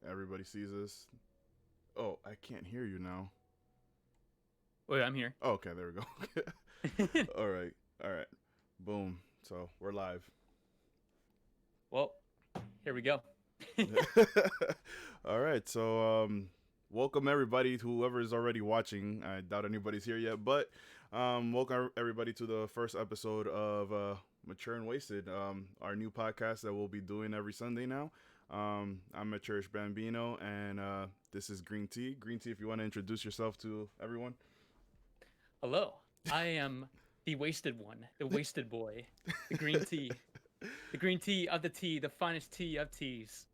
everybody sees us. Oh, I can't hear you now. Wait, I'm here. Oh, okay, there we go. All right, all right. Boom. So we're live. Well, here we go. All right. So welcome everybody to whoever is already watching. I doubt anybody's here yet, but welcome everybody to the first episode of Mature and Wasted, our new podcast that we'll be doing every Sunday now. I'm Maturish Bambino, and this is Green Tea. Green Tea, if you want to introduce yourself to everyone. Hello, I am the wasted one, the wasted boy, the green tea, the green tea of the tea, the finest tea of teas.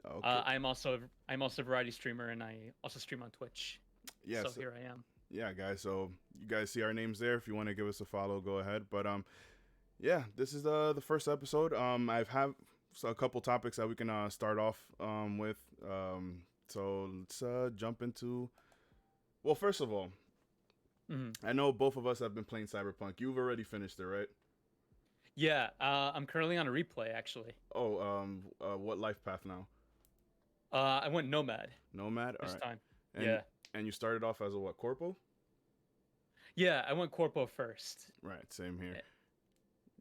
Okay. I'm also a variety streamer, and I also stream on Twitch. So Yes. here I am. Yeah, guys. So you guys see our names there. If you want to give us a follow, go ahead. But yeah, this is the first episode. I've have a couple topics that we can start off with. So let's jump into. Well, first of all, I know both of us have been playing Cyberpunk. You've already finished it, right? Yeah, I'm currently on a replay actually. Oh, what life path now? I went Nomad Nomad. All this right. time. And Yeah, and you started off as a what? Corpo? yeah, I went Corpo first. Right. Same here. Eh,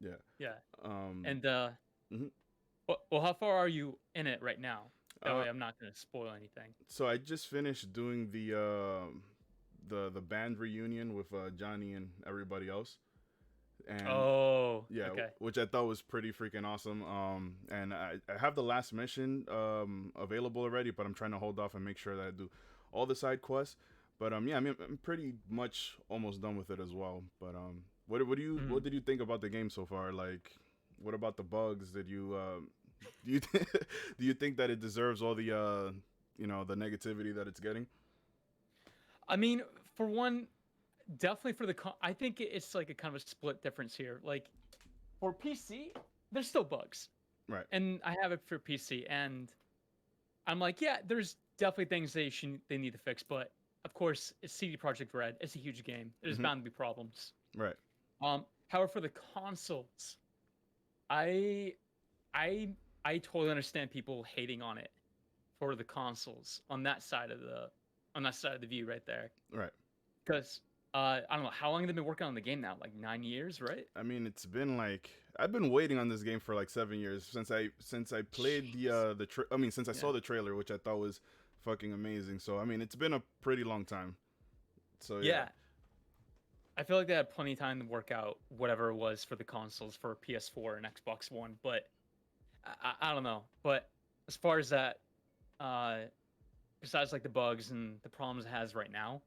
Yeah. Yeah, Um. and mhm. well, how far are you in it right now? That Uh. way, I'm not gonna spoil anything. So I just finished doing the band reunion with Johnny and everybody else, and Oh, yeah, okay. which I thought was pretty freaking awesome. And I have the last mission available already, but I'm trying to hold off and make sure that I do all the side quests. But yeah, I mean, I'm pretty much almost done with it as well. But what Mhm. did you think about the game so far? Like, what about the bugs? Did you do you do you think that it deserves all the the negativity that it's getting? I mean, for one, definitely for the I think it's like a kind of a split difference here. Like for PC, there's still bugs, Right. and I have it for PC, and I'm like, yeah, there's definitely things they need to fix, but of course, it's CD Projekt Red. It's a huge game. There's Hmm. bound to be problems. Right. However, for the consoles, I I totally understand people hating on it for the consoles on that side of the view right there. Right. Because I don't know how long have they been working on the game now? Like 9 years, right? I mean, it's been like I've been waiting on this game for like 7 years since I played Jeez. I mean, since I saw Yeah. the trailer, which I thought was fucking amazing. So I mean, it's been a pretty long time. So yeah. Yeah. I feel like they had plenty of time to work out whatever it was for the consoles for PS4 and Xbox One, but I don't know. But as far as that, uh, besides like the bugs and the problems it has right now,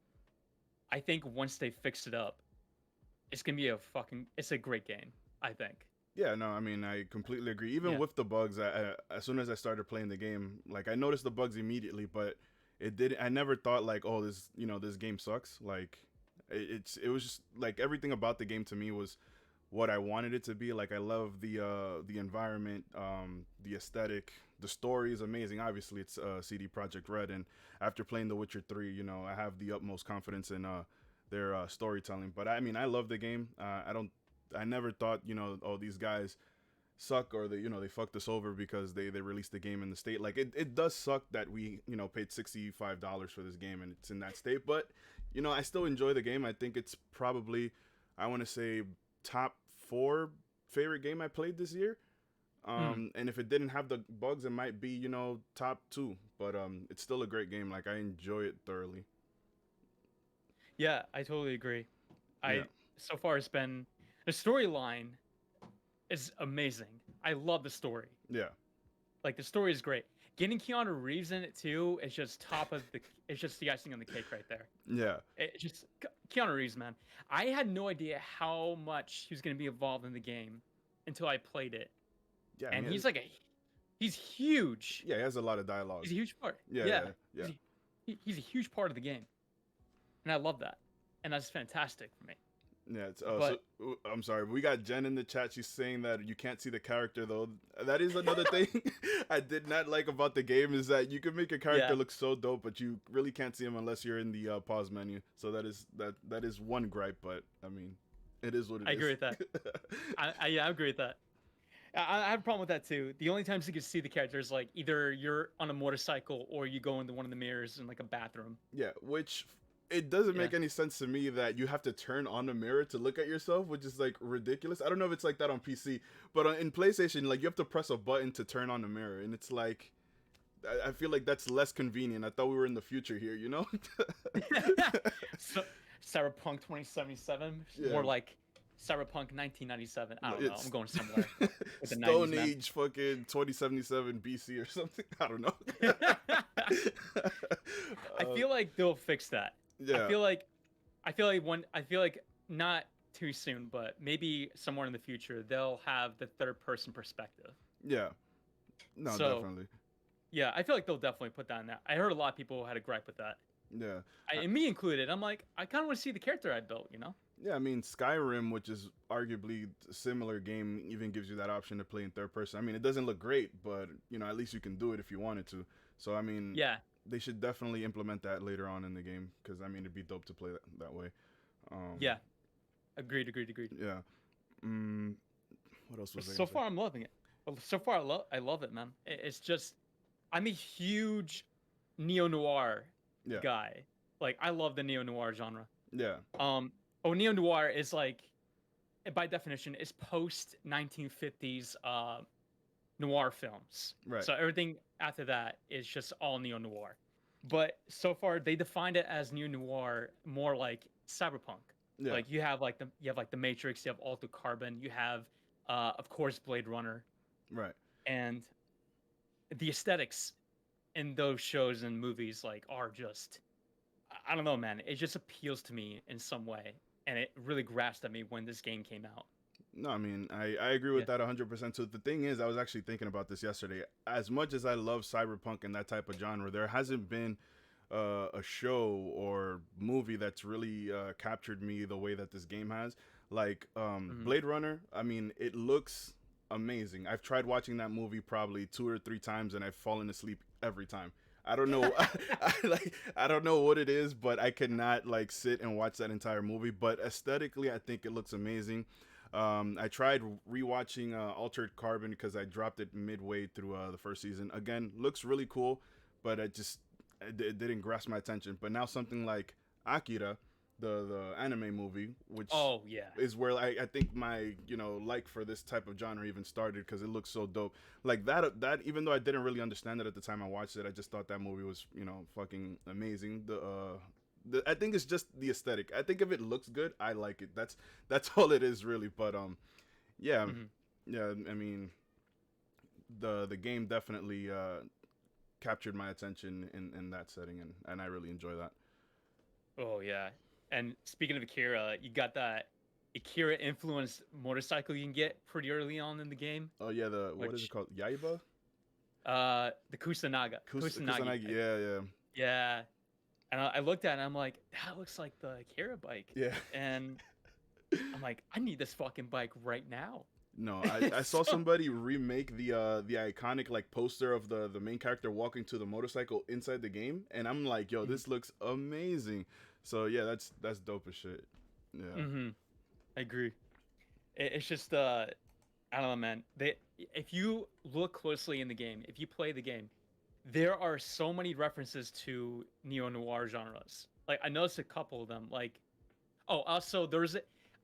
I think once they fix it up, it's a great game. I think. Yeah, no, I mean, I completely agree. Even Yeah. with the bugs, as soon as I started playing the game, like I noticed the bugs immediately, but it did. I never thought like, oh, this game sucks. Like, it was just like everything about the game to me was what I wanted it to be. Like, I love the environment, the aesthetic, the story is amazing. Obviously, it's CD Projekt Red, and after playing The Witcher 3, I have the utmost confidence in their storytelling. But I mean, I love the game. I never thought, oh, these guys suck or they fucked us over because they released the game in the state. Like it does suck that we paid $65 for this game and it's in that state. But I still enjoy the game. I think it's probably, I want to say, top 4 favorite game I played this year. Mm. And if it didn't have the bugs, it might be top 2. But it's still a great game. Like I enjoy it thoroughly. Yeah, I totally agree. Yeah. I so far it's been the storyline is amazing. I love the story. Yeah. Like the story is great. Getting Keanu Reeves in it too is just top of the. It's just the icing on the cake right there. Yeah. It just Keanu Reeves, man. I had no idea how much he was going to be involved in the game until I played it, Yeah. and he's huge. He has a lot of dialogue. He's a huge part. Yeah. Yeah, Yeah. Yeah. he's a huge part of the game, and I love that, and that's fantastic for me. Yeah, But I'm sorry. We got Jen in the chat. She's saying that you can't see the character though. That is another thing I did not like about the game is that you can make a character yeah, look so dope, but you really can't see him unless you're in the pause menu. So that is one gripe, but I mean, it is what it I is. agree with that. Yeah, I agree with that. I have a problem with that too. The only times you can see the character is like either you're on a motorcycle or you go into one of the mirrors in like a bathroom. Yeah, which it doesn't Yeah. make any sense to me that you have to turn on the mirror to look at yourself, which is like ridiculous. I don't know if it's like that on PC, but in PlayStation, like you have to press a button to turn on the mirror, and it's like I feel like that's less convenient. I thought we were in the future here, you know? So Cyberpunk 2077, Yeah. more like Cyberpunk 1997. I don't know. It's I'm going somewhere with the Stone 90s, man. Age fucking 2077 BC or something. I don't know. I feel like they'll fix that. I Yeah. feel like I feel like not too soon, but maybe somewhere in the future they'll have the third person perspective. Yeah. No, So definitely. yeah, I feel like they'll definitely put that in there. I heard a lot of people had a gripe with that. Yeah. And me included. I'm like, I kind of want to see the character I built, you know? Yeah, I mean Skyrim, which is arguably a similar game, even gives you that option to play in third person. I mean, it doesn't look great, but you know, at least you can do it if you wanted to. So I mean, Yeah, they should definitely implement that later on in the game because I mean, it'd be dope to play that way. yeah. Agreed. Yeah. Mm, what else was I So gonna say? far, I'm loving it. Well, so far, I love it, man. It's just, I'm a huge neo noir Yeah. guy. Like, I love the neo noir genre. Yeah. Neo noir is like, by definition, is post 1950s noir films. Right. So everything after that is just all neo noir. But so far, they defined it as neo noir more like cyberpunk. Yeah. Like you have the Matrix, you have Altered Carbon, you have of course Blade Runner, Right. and the aesthetics in those shows and movies like are just I don't know, man. It just appeals to me in some way, and it really grasped at me when this game came out. No, I mean, I agree Yeah. with that 100%. So the thing is, I was actually thinking about this yesterday. As much as I love cyberpunk and that type of genre, there hasn't been a show or movie that's really captured me the way that this game has. Like Mhm. Blade Runner, I mean, it looks amazing. I've tried watching that movie probably 2 or 3 times, and I've fallen asleep every time. I don't know, I don't know what it is, but I could not like sit and watch that entire movie. But aesthetically, I think it looks amazing. I tried rewatching Altered Carbon because I dropped it midway through the first season. Again, looks really cool, but it didn't grasp my attention. But now something like Akira, the anime movie, which Oh yeah. is where I think my like for this type of genre even started because it looks so dope. Like that even though I didn't really understand it at the time I watched it, I just thought that movie was fucking amazing. I think it's just the aesthetic. I think if it looks good, I like it. That's all it is really. But yeah, Mhm. yeah. I mean, the game definitely captured my attention in that setting, and I really enjoy that. Oh yeah. And speaking of Akira, you got that Akira influenced motorcycle you can get pretty early on in the game, Oh yeah, the what is it which called? Yaiba? the Kusanagi. Kusanagi. Yeah, yeah, Yeah. And I looked at it and I'm like, that looks like the Akira bike. yeah. And I'm like, I need this fucking bike right now. No, I saw So, somebody remake the iconic like poster of the main character walking to the motorcycle inside the game, and I'm like, yo, this looks amazing. So yeah, that's dope as shit. Yeah. mm-hmm. I agree. It's just I don't know, man. If you look closely in the game, if you play the game, there are so many references to neo noir genres. Like I noticed a couple of them. Like, oh, also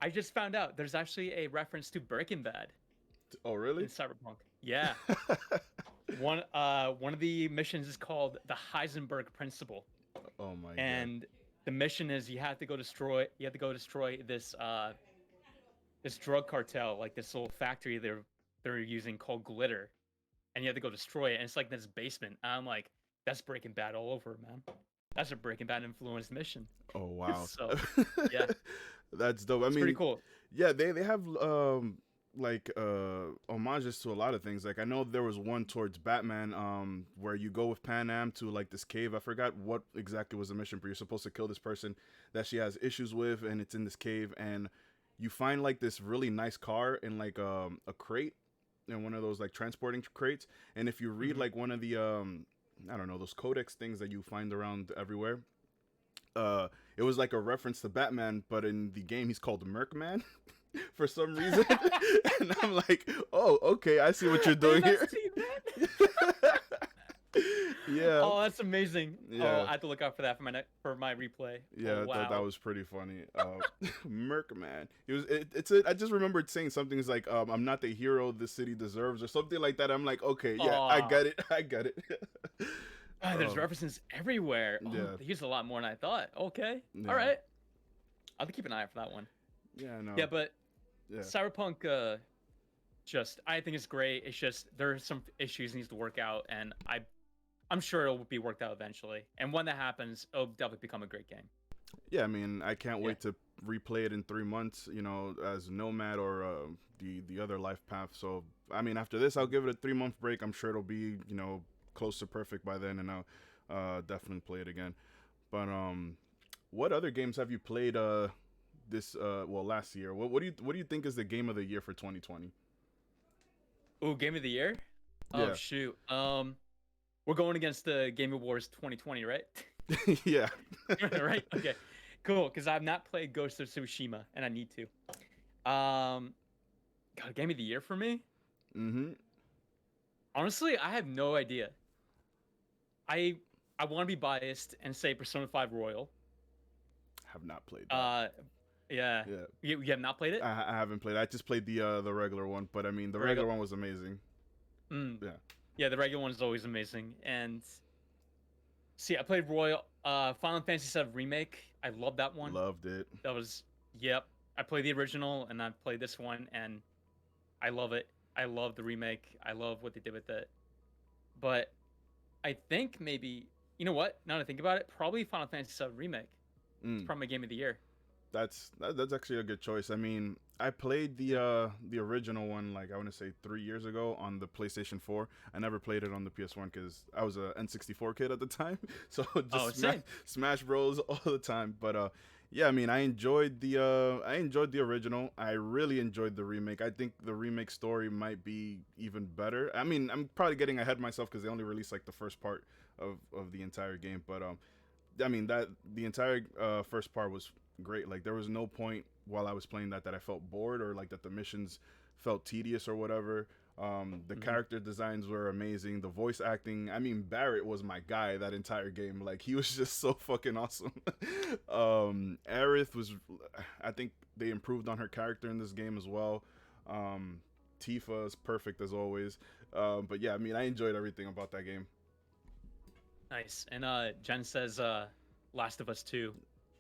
I just found out there's actually a reference to Breaking Bad Oh in really? Cyberpunk. Yeah, one of the missions is called the Heisenberg Principle, Oh my god. and the mission is you have to go destroy this drug cartel, like this little factory they're using called Glitter, and you have to go destroy it. And it's like this basement. And I'm like, that's Breaking Bad all over, man. That's a Breaking Bad influenced mission. Oh wow. So yeah, That's dope. I it's mean, pretty cool. yeah, they have like homages to a lot of things. Like I know there was one towards Batman where you go with Pan Am to like this cave. I forgot what exactly was the mission, but you're supposed to kill this person that she has issues with, and it's in this cave, and you find like this really nice car in like a crate, in one of those like transporting crates, and if you read Hmm. like one of the I don't know, those codex things that you find around everywhere, it was like a reference to Batman, but in the game he's called Merc Man. for some reason, and I'm like, oh, okay, I see what you're doing Did I here. see that? Yeah, Oh, that's amazing. Oh, yeah. I have to look out for that for for my replay. Oh Yeah, I thought that wow. was pretty funny. Merc man, I just remembered saying something is like, I'm not the hero the city deserves, or something like that. I'm like, okay, yeah, I Oh, get it, I get it. there's um, references everywhere. Oh, yeah, they use a lot more than I thought. Okay, all yeah, right. I'll have to keep an eye out for that one. yeah, Yeah, no, but yeah, Cyberpunk, just I think it's great. It's just there's some issues needs to work out, and I'm sure it'll be worked out eventually. And when that happens, it'll definitely become a great game. yeah. I mean, I can't Yeah. wait to replay it in 3 months. As Nomad or the other life path. So I mean, after this, I'll give it a 3 month break. I'm sure it'll be close to perfect by then, and I'll definitely play it again. But what other games have you played this last year? What do you think is the game of the year for 2020? Ooh, game of the year. Oh Yeah. shoot. We're going against the Game Awards 2020, right? Yeah. Right. Okay. Cool. Because I've not played Ghost of Tsushima, and I need to. Um, God, game of the year for me. Mm-hmm. Honestly, I have no idea. I I want to be biased and say Persona 5 Royal. Have not played that. Uh, yeah. Yeah. You have not played it? I haven't played. I just played the regular one, but I mean the The regular regular. one was amazing. Mm, Yeah. yeah, the regular one is always amazing. And see, I played Royal. Final Fantasy VII Remake. I love that one. Loved it. That was yep. I played the original and I played this one and I love it. I love the remake. I love what they did with it. But I think maybe you know what? Now that I think about it, probably Final Fantasy VII Remake. It's Mm. probably my game of the year. That's actually a good choice. I mean, I played the original one like I want to say 3 years ago on the PlayStation 4. I never played it on the PS1 because I was a N64 kid at the time, so Oh, just same. Smash Bros all the time. But yeah, I mean, I enjoyed the original. I really enjoyed the remake. I think the remake story might be even better. I mean, I'm probably getting ahead of myself because they only released like the first part of the entire game, but I mean that the entire first part was great. Like there was no point while I was playing that I felt bored or like that the missions felt tedious or whatever. The Hmm. character designs were amazing. The voice acting, I mean, Barrett was my guy that entire game. Like he was just so fucking awesome. Aerith was, I think they improved on her character in this game as well. Tifa is perfect as always. But yeah, I mean, I enjoyed everything about that game. Nice. And Jen says Last of Us 2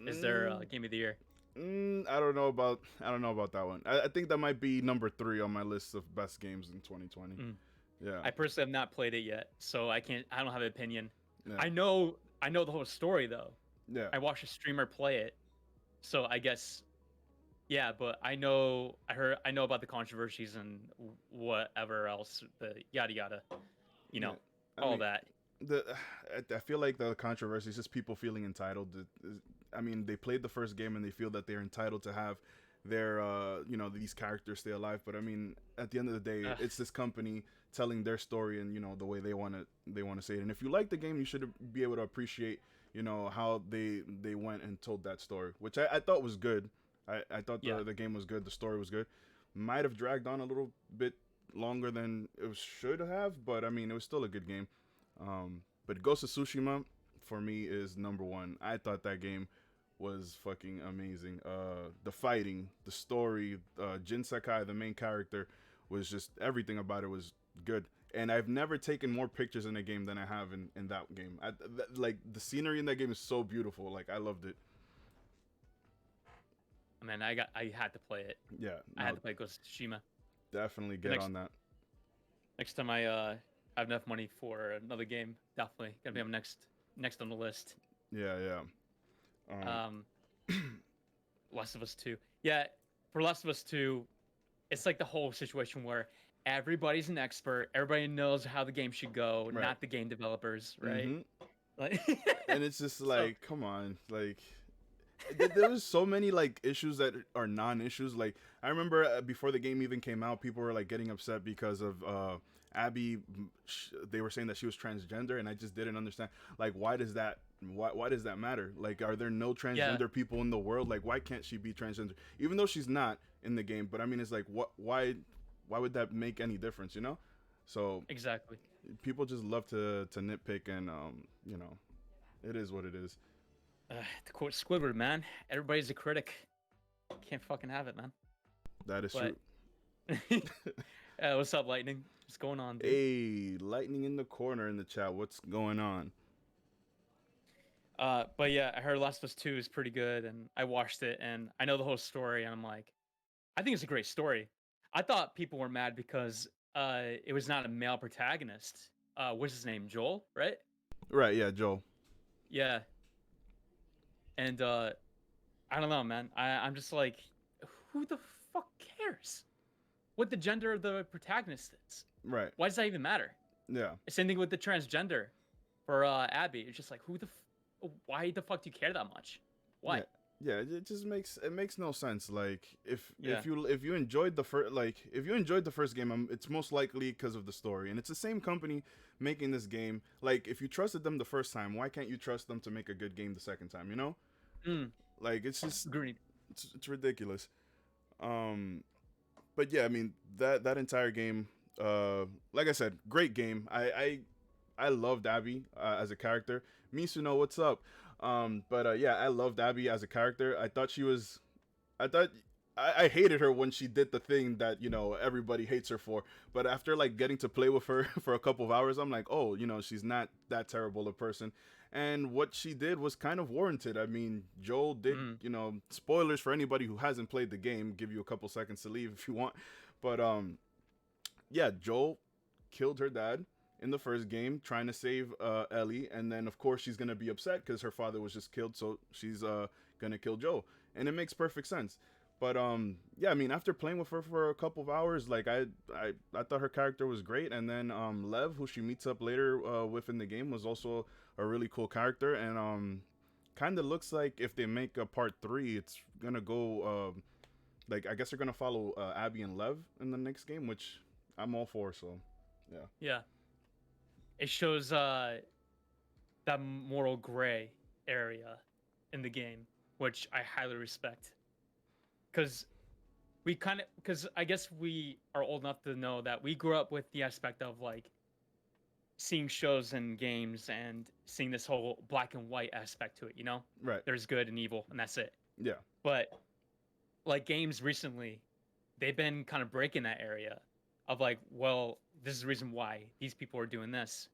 is their Mm, game of the year. I don't know about that one. I think that might be number 3 on my list of best games in 2020. Mm. Yeah, I personally have not played it yet, so I don't have an opinion. yeah, I know the whole story though. yeah, I watched a streamer play it. So I guess yeah, but I know about the controversies and whatever else, the yada yada, you yeah. know, I all mean, that. the I feel like the controversy is just people feeling entitled. I mean, they played the first game and they feel that they're entitled to have their these characters stay alive. But I mean, at the end of the day, Ugh, it's this company telling their story and the way they want to say it. And if you like the game, you should be able to appreciate how they went and told that story, which I thought was good. I thought yeah. the game was good. The story was good. Might have dragged on a little bit longer than it should have, but I mean, it was still a good game. But Ghost of Tsushima for me is number one. I thought that game was fucking amazing. The fighting, the story, Jin Sakai, the main character, was just everything about it was good. And I've never taken more pictures in a game than I have in that game. Like the scenery in that game is so beautiful. Like I loved it. I mean, I had to play it. Yeah, I had no, to play Ghost of Tsushima. definitely The get on that. next time I have enough money for another game, definitely gonna be on next on the list. Yeah, yeah. Um, Last of Us 2. Yeah, for Last of Us 2, it's like the whole situation where everybody's an expert, everybody knows how the game should go, Right. not the game developers, right? Mm-hmm. Like, And it's just so like, come on, like there was so many like issues that are non-issues. Like I remember before the game even came out, people were like getting upset because of Abby, they were saying that she was transgender, and I just didn't understand. Like, why does that matter? Like, are there no Yeah, transgender people in the world? Like, why can't she be transgender? Even though she's not in the game, but I mean, it's like, why would that make any difference? You know? So exactly. people just love to nitpick, and you know, it is what it is. To quote Squidward, man, everybody's a critic. Can't fucking have it, man. That is But true. what's up, Lightning? What's going on, dude? Hey, lightning in the corner in the chat. What's going on? But yeah, I heard Last of Us 2 is pretty good, and I watched it, and I know the whole story, and I'm like, I think it's a great story. I thought people were mad because it was not a male protagonist. What's his name? Joel, right? Right? Yeah, Joel. Yeah, and I don't know, man. I'm just like, who the fuck cares what the gender of the protagonist is? Right. Why does that even matter? Yeah. Same thing with the transgender for Abby. It's just like, why the fuck do you care that much? Yeah. Why? Yeah, it just makes no sense. Like Yeah. if you enjoyed the first if you enjoyed the first game, it's most likely because of the story, and it's the same company making this game. Like if you trusted them the first time, why can't you trust them to make a good game the second time? You know, Mm, like it's just agreed. it's ridiculous. Um, but yeah, I mean that entire game, like I said, great game. I loved Abby as a character. Misuno, what's up? But yeah, I loved Abby as a character. I thought she was. I thought I hated her when she did the thing that everybody hates her for. But after like getting to play with her for a couple of hours, I'm like, oh, she's not that terrible a person. And what she did was kind of warranted. I mean, Joel did, Mm, spoilers for anybody who hasn't played the game. Give you a couple seconds to leave if you want. But yeah, Joel killed her dad in the first game trying to save Ellie, and then of course she's gonna be upset because her father was just killed, so she's gonna kill Joel, and it makes perfect sense. But yeah, I mean, after playing with her for a couple of hours, like I thought her character was great, and then Lev, who she meets up later with in the game, was also a really cool character, and kind of looks like if they make a part 3, it's gonna go like I guess they're gonna follow Abby and Lev in the next game, which I'm all for. So yeah. yeah. It shows that moral gray area in the game, which I highly respect. Because because I guess we are old enough to know that we grew up with the aspect of like seeing shows and games and seeing this whole black and white aspect to it, you know? Right. There's good and evil, and that's it. Yeah. But like games recently, they've been kind of breaking that area of like, well, this is the reason why these people are doing this.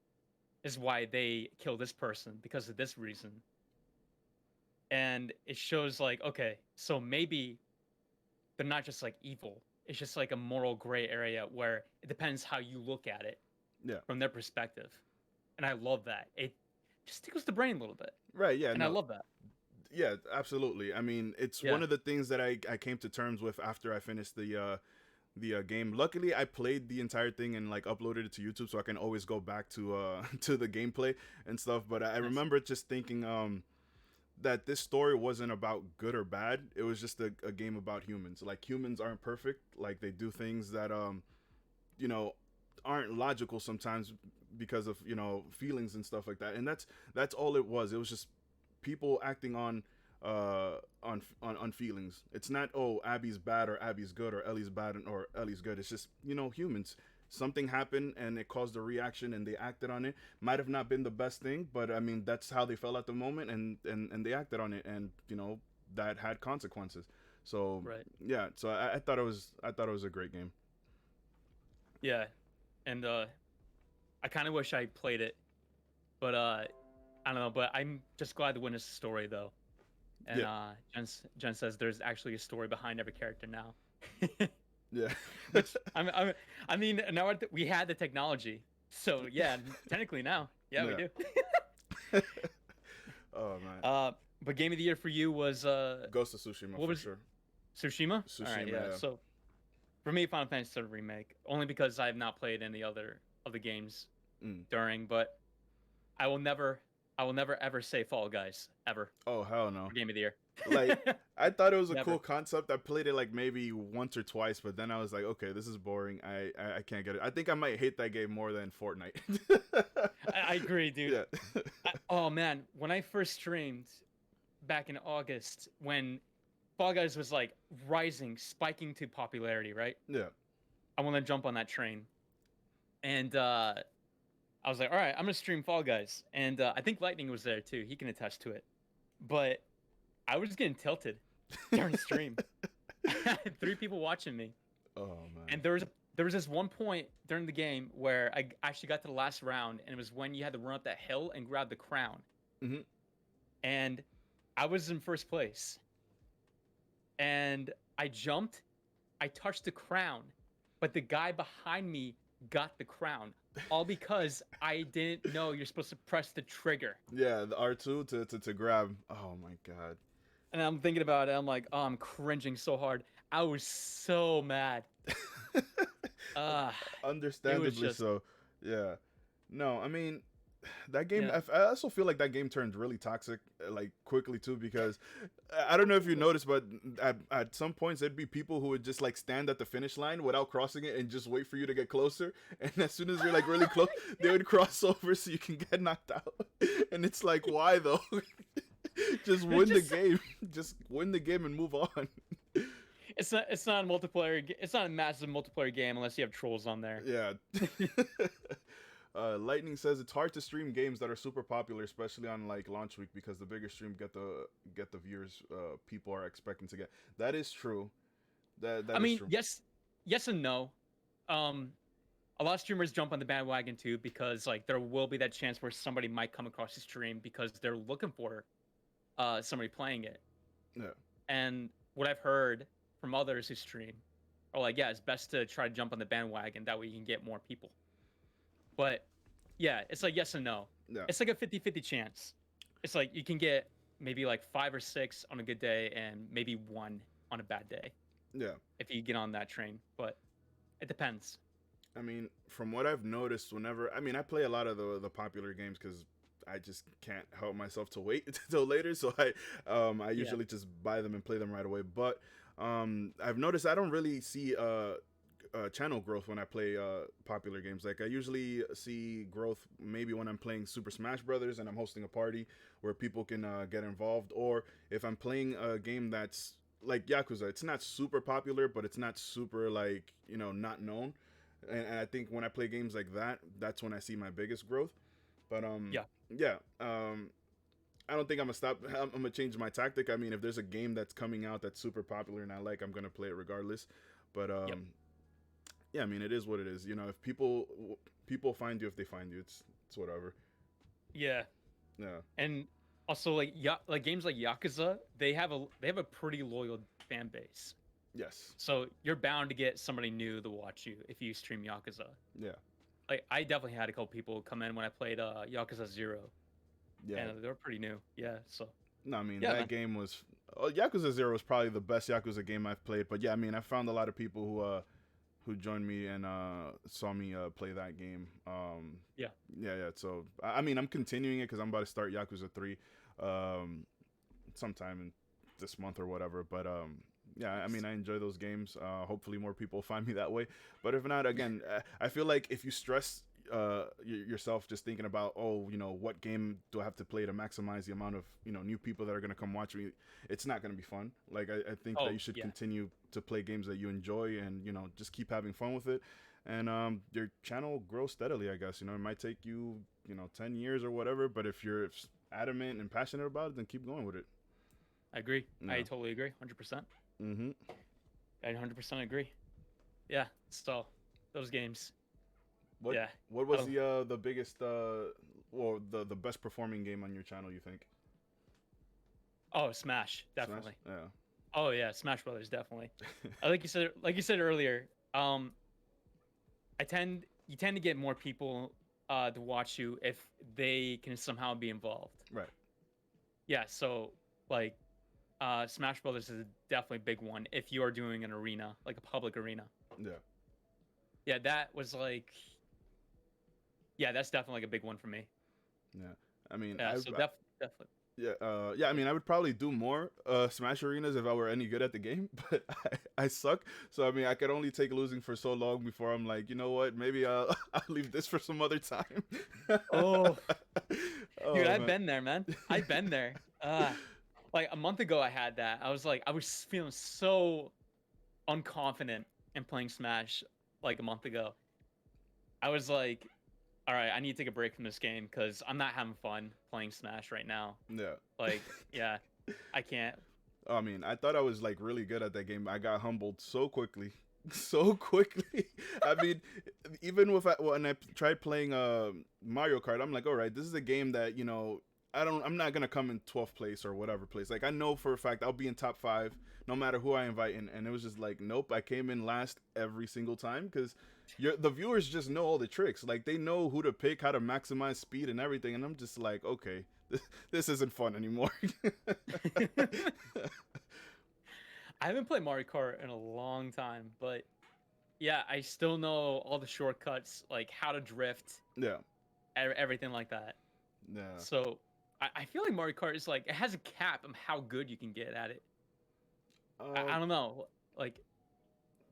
This is why they kill this person because of this reason. And it shows like, okay, so maybe they're not just like evil. It's just like a moral gray area where it depends how you look at it Yeah. from their perspective. And I love that. It just tickles the brain a little bit. Right. Yeah. And I No. love that. Yeah. Absolutely. I mean, it's Yeah. one of the things that I came to terms with after I finished the game. Luckily, I played the entire thing and like uploaded it to YouTube, so I can always go back to to the gameplay and stuff. But I Nice. remember just thinking that this story wasn't about good or bad. It was just a game about humans. Like humans aren't perfect. Like they do things that you know aren't logical sometimes because of feelings and stuff like that. And that's all it was. It was just people acting on feelings. It's not, oh, Abby's bad or Abby's good or Ellie's bad or Ellie's good. It's just humans. Something happened and it caused a reaction and they acted on it. Might have not been the best thing, but I mean that's how they felt at the moment, and they acted on it, and that had consequences. So Right. yeah, so I thought it was a great game. Yeah. And I kind of wish I played it, but I don't know. But I'm just glad to witness the story though. And Yeah, Jen says there's actually a story behind every character now. yeah, Which I mean, now we had the technology, so yeah, technically now, yeah, we yeah. do. Oh man, But game of the year for you was Ghost of Tsushima what for was sure. Tsushima? All right, Tsushima, yeah. yeah. So for me, Final Fantasy VII remake, only because I have not played any other of the games Mm. during, but I will never, I will never ever say Fall Guys ever Oh hell no. for Game of the Year. Like I thought it was a Never. cool concept. I played it like maybe once or twice, but then I was like, okay, this is boring. I can't get it. I think I might hate that game more than Fortnite. I agree, dude. Yeah. Oh man, when I first streamed back in August, when Fall Guys was like rising, spiking to popularity, right? Yeah. I want to jump on that train, and I was like, all right, I'm gonna stream Fall Guys, and I think Lightning was there too. He can attest to it. But I was getting tilted during the stream. I had 3 people watching me, Oh man. and there was this one point during the game where I actually got to the last round, and it was when you had to run up that hill and grab the crown. Mhm. And I was in first place, and I jumped, I touched the crown, but the guy behind me got the crown, all because I didn't know you're supposed to press the trigger. Yeah, the R2 to grab. Oh my god. And I'm thinking about it. I'm like, oh, I'm cringing so hard. I was so mad. Uh, Understandably just- so. Yeah. No, I mean, that game. Yeah. I also feel like that game turned really toxic, like quickly too, because I don't know if you noticed, but at some points there'd be people who would just like stand at the finish line without crossing it and just wait for you to get closer. And as soon as you're like really close, they would cross over so you can get knocked out. And it's like, why though? Just win the game. Just win the game and move on. it's not a multiplayer. It's not a massive multiplayer game unless you have trolls on there. Yeah. Lightning says it's hard to stream games that are super popular, especially on like launch week, because the bigger stream get the viewers people are expecting to get. That is true. That I is mean, true. yes and no. A lot of streamers jump on the bandwagon too because like there will be that chance where somebody might come across the stream because they're looking for somebody playing it. Yeah. And what I've heard from others who stream are like, yeah, it's best to try to jump on the bandwagon. That way you can get more people. But yeah, it's like yes and no. Yeah. It's like a 50-50 chance. It's like you can get maybe like 5 or 6 on a good day and maybe 1 on a bad day Yeah. if you get on that train. But it depends. I mean, from what I've noticed, I play a lot of the popular games because I just can't help myself to wait until later. So I usually just buy them and play them right away. But I've noticed I don't really see channel growth when I play popular games. Like I usually see growth maybe when I'm playing Super Smash Brothers and I'm hosting a party where people can get involved, or if I'm playing a game that's like Yakuza. It's not super popular, but it's not super like not known. And I think when I play games like that, that's when I see my biggest growth. But yeah. I don't think I'm gonna stop. I'm gonna change my tactic. I mean, if there's a game that's coming out that's super popular and I like, I'm gonna play it regardless. But yeah, I mean, it is what it is. If people find you, if they find you, it's whatever. Yeah. Yeah. And also like games like Yakuza, they have a pretty loyal fan base. Yes. So you're bound to get somebody new to watch you if you stream Yakuza. Yeah. Like I definitely had a couple people come in when I played Yakuza 0. Yeah. And they were pretty new. Yeah, so No, I mean Yeah, that man. game was Yakuza 0 was probably the best Yakuza game I've played. But yeah, I mean I found a lot of people who joined me and saw me play that game. Yeah. So I mean I'm continuing it because I'm about to start Yakuza 3 sometime in this month or whatever. But yeah, I mean I enjoy those games. Hopefully more people find me that way. But if not, again, I feel like if you stress yourself just thinking about what game do I have to play to maximize the amount of new people that are going to come watch me, it's not going to be fun. Like I think that you should continue to play games that you enjoy and just keep having fun with it, and your channel grows steadily. I guess it might take you 10 years or whatever, but if you're adamant and passionate about it, then keep going with it. I agree. Yeah. I totally agree. 100%. Mm-hmm. I 100% agree. Yeah, so those games. What Yeah. What was the biggest or the best performing game on your channel, you think? Oh, Smash, definitely. Smash? Oh yeah, Smash Brothers, definitely. Like you said earlier, you tend to get more people to watch you if they can somehow be involved. Right. Yeah, so like Smash Brothers is definitely a big one if you are doing an arena, like a public arena. Yeah. Yeah, that was like, yeah, that's definitely like a big one for me. Yeah. I mean, Yeah, so definitely. yeah, yeah. I mean, I would probably do more Smash Arenas if I were any good at the game, but I suck. So I mean, I could only take losing for so long before I'm like, you know what? Maybe I'll I'll leave this for some other time. Oh, dude, Oh I've man. been there, man. I've been there. Like a month ago, I had that. I was like, I was feeling so unconfident in playing Smash. Like a month ago, I was like, all right, I need to take a break from this game because I'm not having fun playing Smash right now. Yeah. Like, yeah, I can't. I mean, I thought I was like really good at that game. I got humbled so quickly, so quickly. I mean, even with when I tried playing Mario Kart, I'm like, all right, this is a game that I'm not gonna come in 12th place or whatever place. Like I know for a fact I'll be in top 5 no matter who I invite in, and it was just like, nope, I came in last every single time because the viewers just know all the tricks. Like they know who to pick, how to maximize speed and everything, and I'm just like, okay, this isn't fun anymore. I haven't played Mario Kart in a long time, but yeah, I still know all the shortcuts, like how to drift, Yeah, everything like that. yeah. So I feel like Mario Kart is like it has a cap on how good you can get at it. I Um, don't know. Like if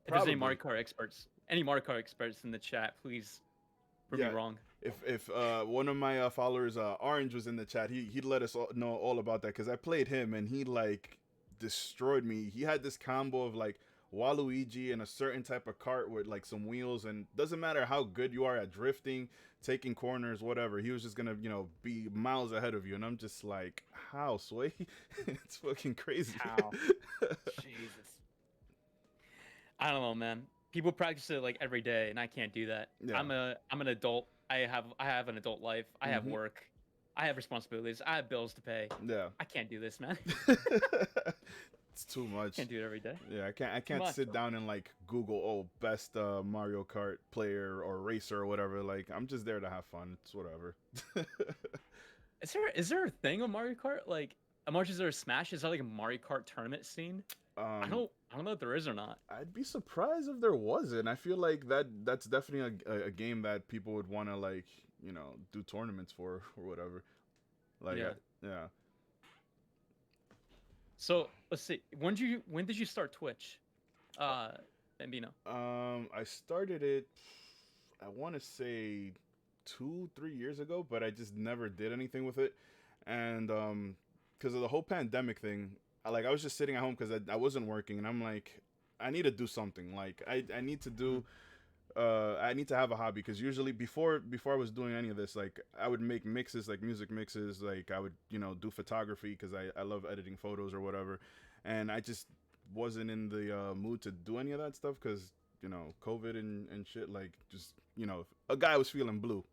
there's Probably. any Mario Kart experts in the chat, please prove me Yeah. wrong. If one of my followers, Orange, was in the chat, he'd let us know all about that because I played him and he like destroyed me. He had this combo of like Waluigi and a certain type of cart with like some wheels, and doesn't matter how good you are at drifting, taking corners, whatever. He was just gonna be miles ahead of you, and I'm just like, how, Sway? It's fucking crazy. How? Jesus. I don't know, man. People practice it like every day, and I can't do that. Yeah. I'm an adult. I have an adult life. I have Mhm. work. I have responsibilities. I have bills to pay. Yeah. I can't do this, man. It's too much. Can't do it every day. Yeah, I can't. I Too can't much. sit down and like Google, oh, best Mario Kart player or racer or whatever. Like, I'm just there to have fun. It's whatever. Is there a thing on Mario Kart? Like, how much is there a Smash? Is there like a Mario Kart tournament scene? I um, don't I don't know if there is or not. I'd be surprised if there wasn't. I feel like that's definitely a game that people would want to like do tournaments for or whatever. Like, Yeah. yeah. So let's see. When did you start Twitch? Bambino. I started it. I want to say 2, 3 years ago, but I just never did anything with it, and because of the whole pandemic thing, I was just sitting at home because I wasn't working, and I'm like, I need to do something. Like I need to Mhm. do. I need to have a hobby because usually before I was doing any of this, like I would make mixes, like music mixes, like I would do photography because I love editing photos or whatever, and I just wasn't in the mood to do any of that stuff because COVID and shit. Like just a guy was feeling blue.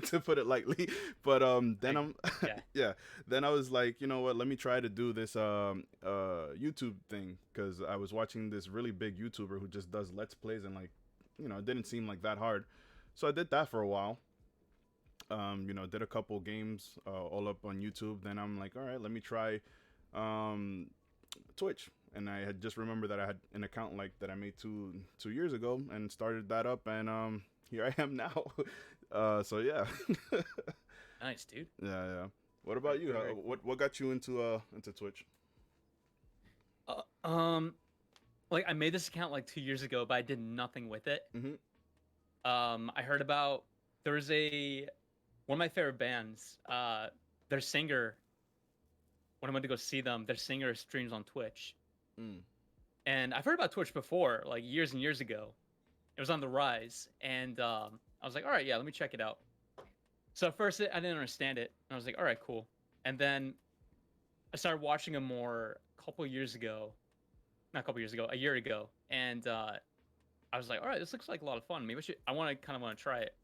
To put it lightly, but then Like, I'm yeah. yeah, then I was like, you know what, let me try to do this YouTube thing because I was watching this really big YouTuber who just does let's plays, and like it didn't seem like that hard, so I did that for a while. Did a couple games all up on YouTube. Then I'm like, all right, let me try um Twitch, and I had just remembered that I had an account like that I made two years ago and started that up, and here I am now. So yeah. Nice, dude. Yeah, yeah. What about you? Very, very cool. What got you into Twitch? Uh, um, like I made this account like 2 years ago, but I did nothing with it. Mhm. I heard about there was one of my favorite bands. Their singer, when I went to go see them, their singer streams on Twitch, Mm. and I've heard about Twitch before, like years and years ago. It was on the rise, and I was like, all right, yeah, let me check it out. So at first, I didn't understand it, and I was like, all right, cool. And then I started watching them more a couple years ago, not a couple years ago, a year ago, and I was like, all right, this looks like a lot of fun. Maybe I want to kind of want to try it.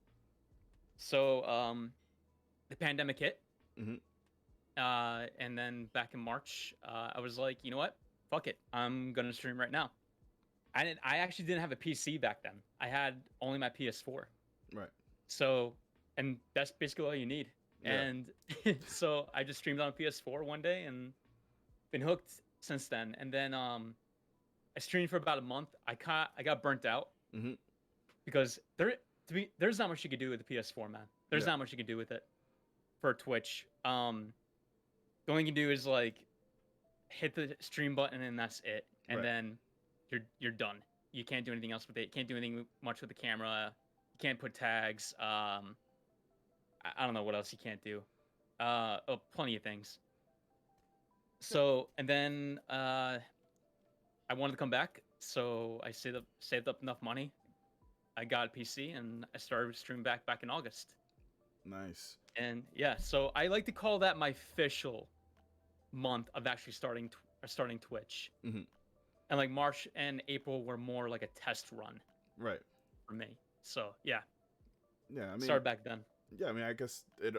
So the pandemic hit, Mhm. and then back in March, I was like, you know what? Fuck it, I'm gonna stream right now. I actually didn't have a PC back then. I had only my PS4. Right. So, and that's basically all you need. Yeah. And so I just streamed on PS4 one day and been hooked since then. And then I streamed for about a month. I got burnt out Mhm. because there's not much you can do with the PS4, man. There's Yeah. not much you can do with it. for Twitch. The only thing you can do is like hit the stream button and that's it. And Right. then you're done. You can't do anything else with it. You can't do anything much with the camera. You can't put tags. I don't know what else you can't do. Plenty of things. So and then I wanted to come back, so I saved up enough money. I got a PC and I started streaming back in August. Nice. And yeah, so I like to call that my official month of actually starting Twitch. Mm-hmm. And like March and April were more like a test run Right. for me. So yeah, Yeah. I mean, started back then. yeah. I mean, I guess it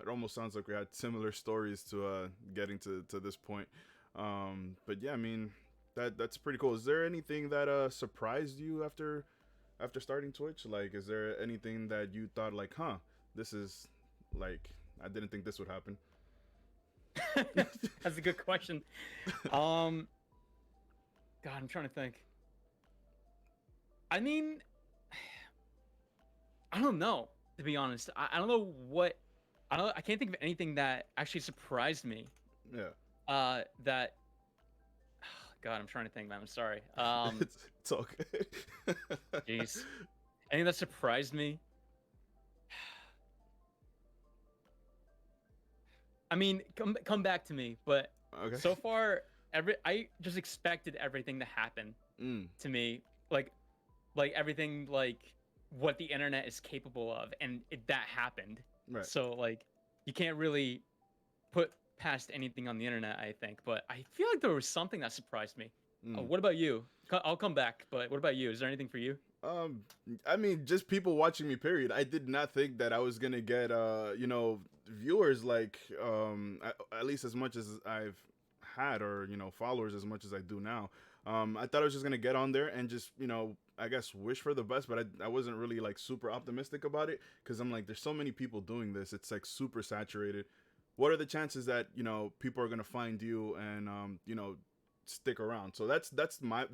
almost sounds like we had similar stories to getting to this point. But yeah, I mean, that's pretty cool. Is there anything that surprised you after starting Twitch? Like, is there anything that you thought like, huh, this is like, I didn't think this would happen? That's a good question. God, I'm trying to think. I mean, I don't know, to be honest. I don't know what I can't think of anything that actually surprised me. Yeah. That God, I'm trying to think, man. I'm sorry. It's okay. Jeez. Anything that surprised me? I mean, come back to me, but Okay. so far I just expected everything to happen to me, like everything like what the internet is capable of, and that happened. Right. So like you can't really put past anything on the internet, I think, but I feel like there was something that surprised me. What about you? I'll come back, but what about you? Is there anything for you? I mean, just people watching me. Period. I did not think that I was gonna get viewers like at least as much as I've had, or followers as much as I do now. I thought I was just gonna get on there and just I guess wish for the best, but I wasn't really like super optimistic about it, because I'm like, there's so many people doing this. It's like super saturated. What are the chances that people are gonna find you and stick around? So that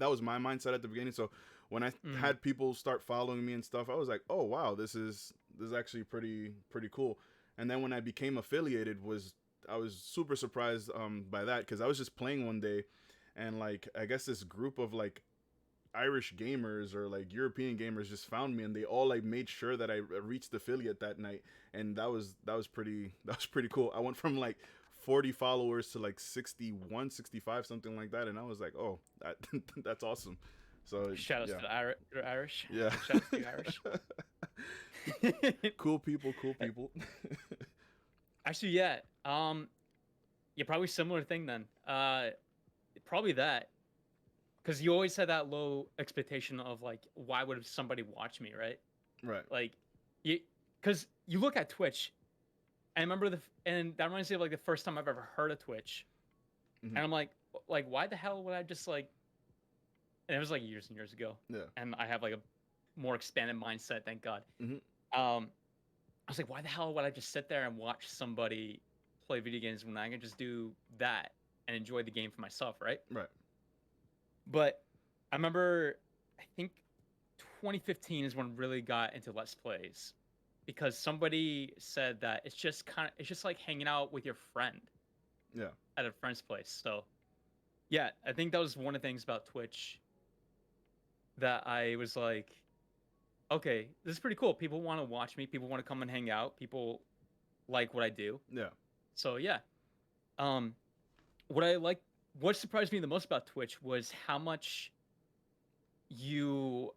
was my mindset at the beginning. So when I had people start following me and stuff, I was like, oh wow, this is actually pretty cool. And then when I became affiliated, I was super surprised by that, because I was just playing one day, and like I guess this group of like Irish gamers or like European gamers just found me, and they all like made sure that I reached affiliate that night, and that was pretty cool. I went from like 40 followers to like 61, 65, something like that, and I was like, oh, that's awesome. So Shout outs yeah. to the Irish. Yeah. Shout outs to the Irish. Cool people. Actually, yeah. Yeah, probably similar thing then. Probably that, because you always had that low expectation of like, why would somebody watch me, right? Right. Like, because you look at Twitch, and I remember and that reminds me of like the first time I've ever heard of Twitch, and I'm like, why the hell would I just like? And it was like years and years ago. Yeah. And I have like a more expanded mindset, thank God. I was like, why the hell would I just sit there and watch somebody play video games when I can just do that and enjoy the game for myself, right? Right. But I remember, I think 2015 is when I really got into Let's Plays, because somebody said that it's just like hanging out with your friend. Yeah. At a friend's place. So yeah, I think that was one of the things about Twitch that I was like, okay, this is pretty cool. People want to watch me. People want to come and hang out. People like what I do. Yeah. So yeah. What surprised me the most about Twitch was how much you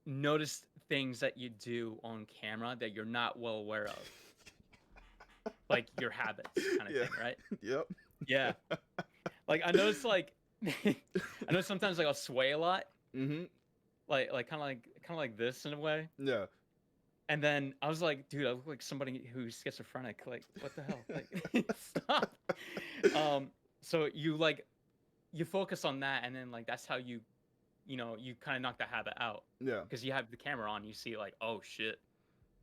notice things that you do on camera that you're not well aware of. Like your habits kind of thing, right? Yep. Yeah. Like I noticed I know sometimes like I'll sway a lot. Like kind of like this in a way. Yeah. And then I was like, dude, I look like somebody who's schizophrenic. Like, what the hell? Like, stop. So you focus on that, and then like that's how you kind of knock that habit out. Yeah. Because you have the camera on, you see like, oh shit.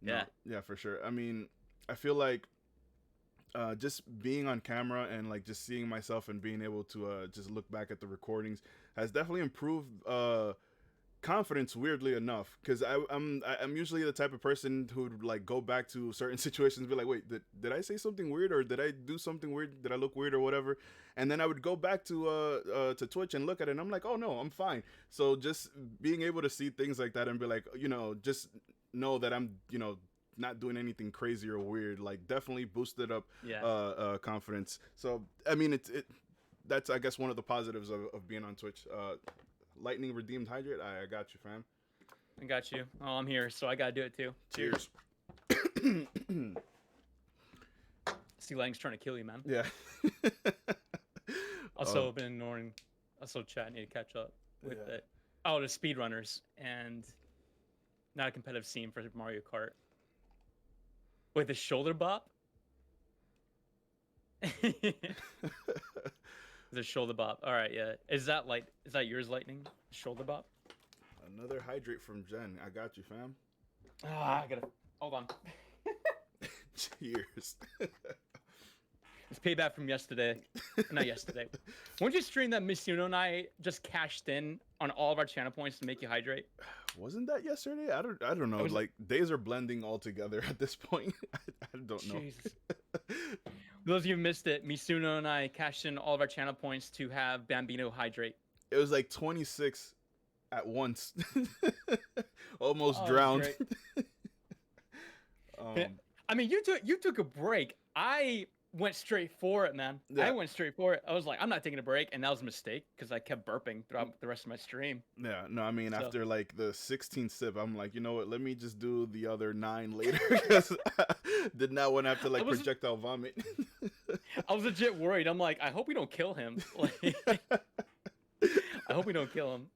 Yeah. No, yeah, for sure. I mean, I feel like just being on camera and like just seeing myself and being able to just look back at the recordings has definitely improved confidence, weirdly enough, because I'm usually the type of person who'd like go back to certain situations and be like, wait, did I say something weird, or did I do something weird, did I look weird or whatever, and then I would go back to Twitch and look at it and I'm like, oh no, I'm fine. So just being able to see things like that and be like, just know that I'm not doing anything crazy or weird, like definitely boosted up Yeah. confidence. So I mean it that's, I guess, one of the positives of being on Twitch. Lightning redeemed hydrate. I got you, fam. I got you. Oh, I'm here, so I gotta do it too. Cheers. See, Lang's trying to kill you, man. Yeah. Also, been ignoring. Also, chat need to catch up with it. Oh, the speedrunners and not a competitive scene for Mario Kart. With the shoulder bop. The shoulder bop. All right, yeah. Is that yours, Lightning? Shoulder bop. Another hydrate from Jen. I got you, fam. Ah, I gotta hold on. Cheers. It's payback from yesterday. Not yesterday. Won't you stream that Misuno and I just cashed in on all of our channel points to make you hydrate? Wasn't that yesterday? I don't know. Like, days are blending all together at this point. I don't know. Jesus. For those of you who missed it, Misuno and I cashed in all of our channel points to have Bambino hydrate. It was like 26 at once. Almost drowned. I mean, you took a break. I went straight for it, man. Yeah. I went straight for it. I was like, I'm not taking a break, and that was a mistake because I kept burping throughout the rest of my stream. Yeah, no, I mean, after like the 16th sip, I'm like, you know what? Let me just do the other 9 later because I did not want to have to like projectile vomit. I was legit worried. I'm like, I hope we don't kill him. Like, I hope we don't kill him.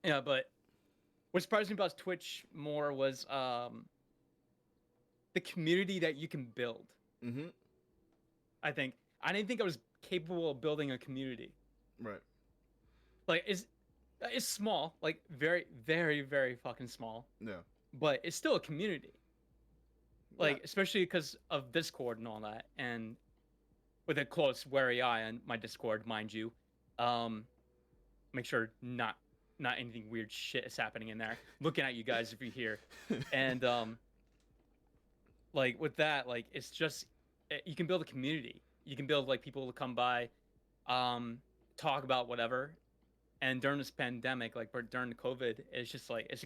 Yeah, but what surprised me about Twitch more was the community that you can build. Mm-hmm. I didn't think I was capable of building a community. Right. Like it's small, like very, very, very fucking small. Yeah. But it's still a community. Like especially because of Discord and all that, and with a close, wary eye on my Discord, mind you. Make sure not anything weird shit is happening in there. Looking at you guys if you're here, and like with that, like it's just you can build a community. You can build like people to come by, talk about whatever. And during this pandemic, like during the COVID, it's just like it's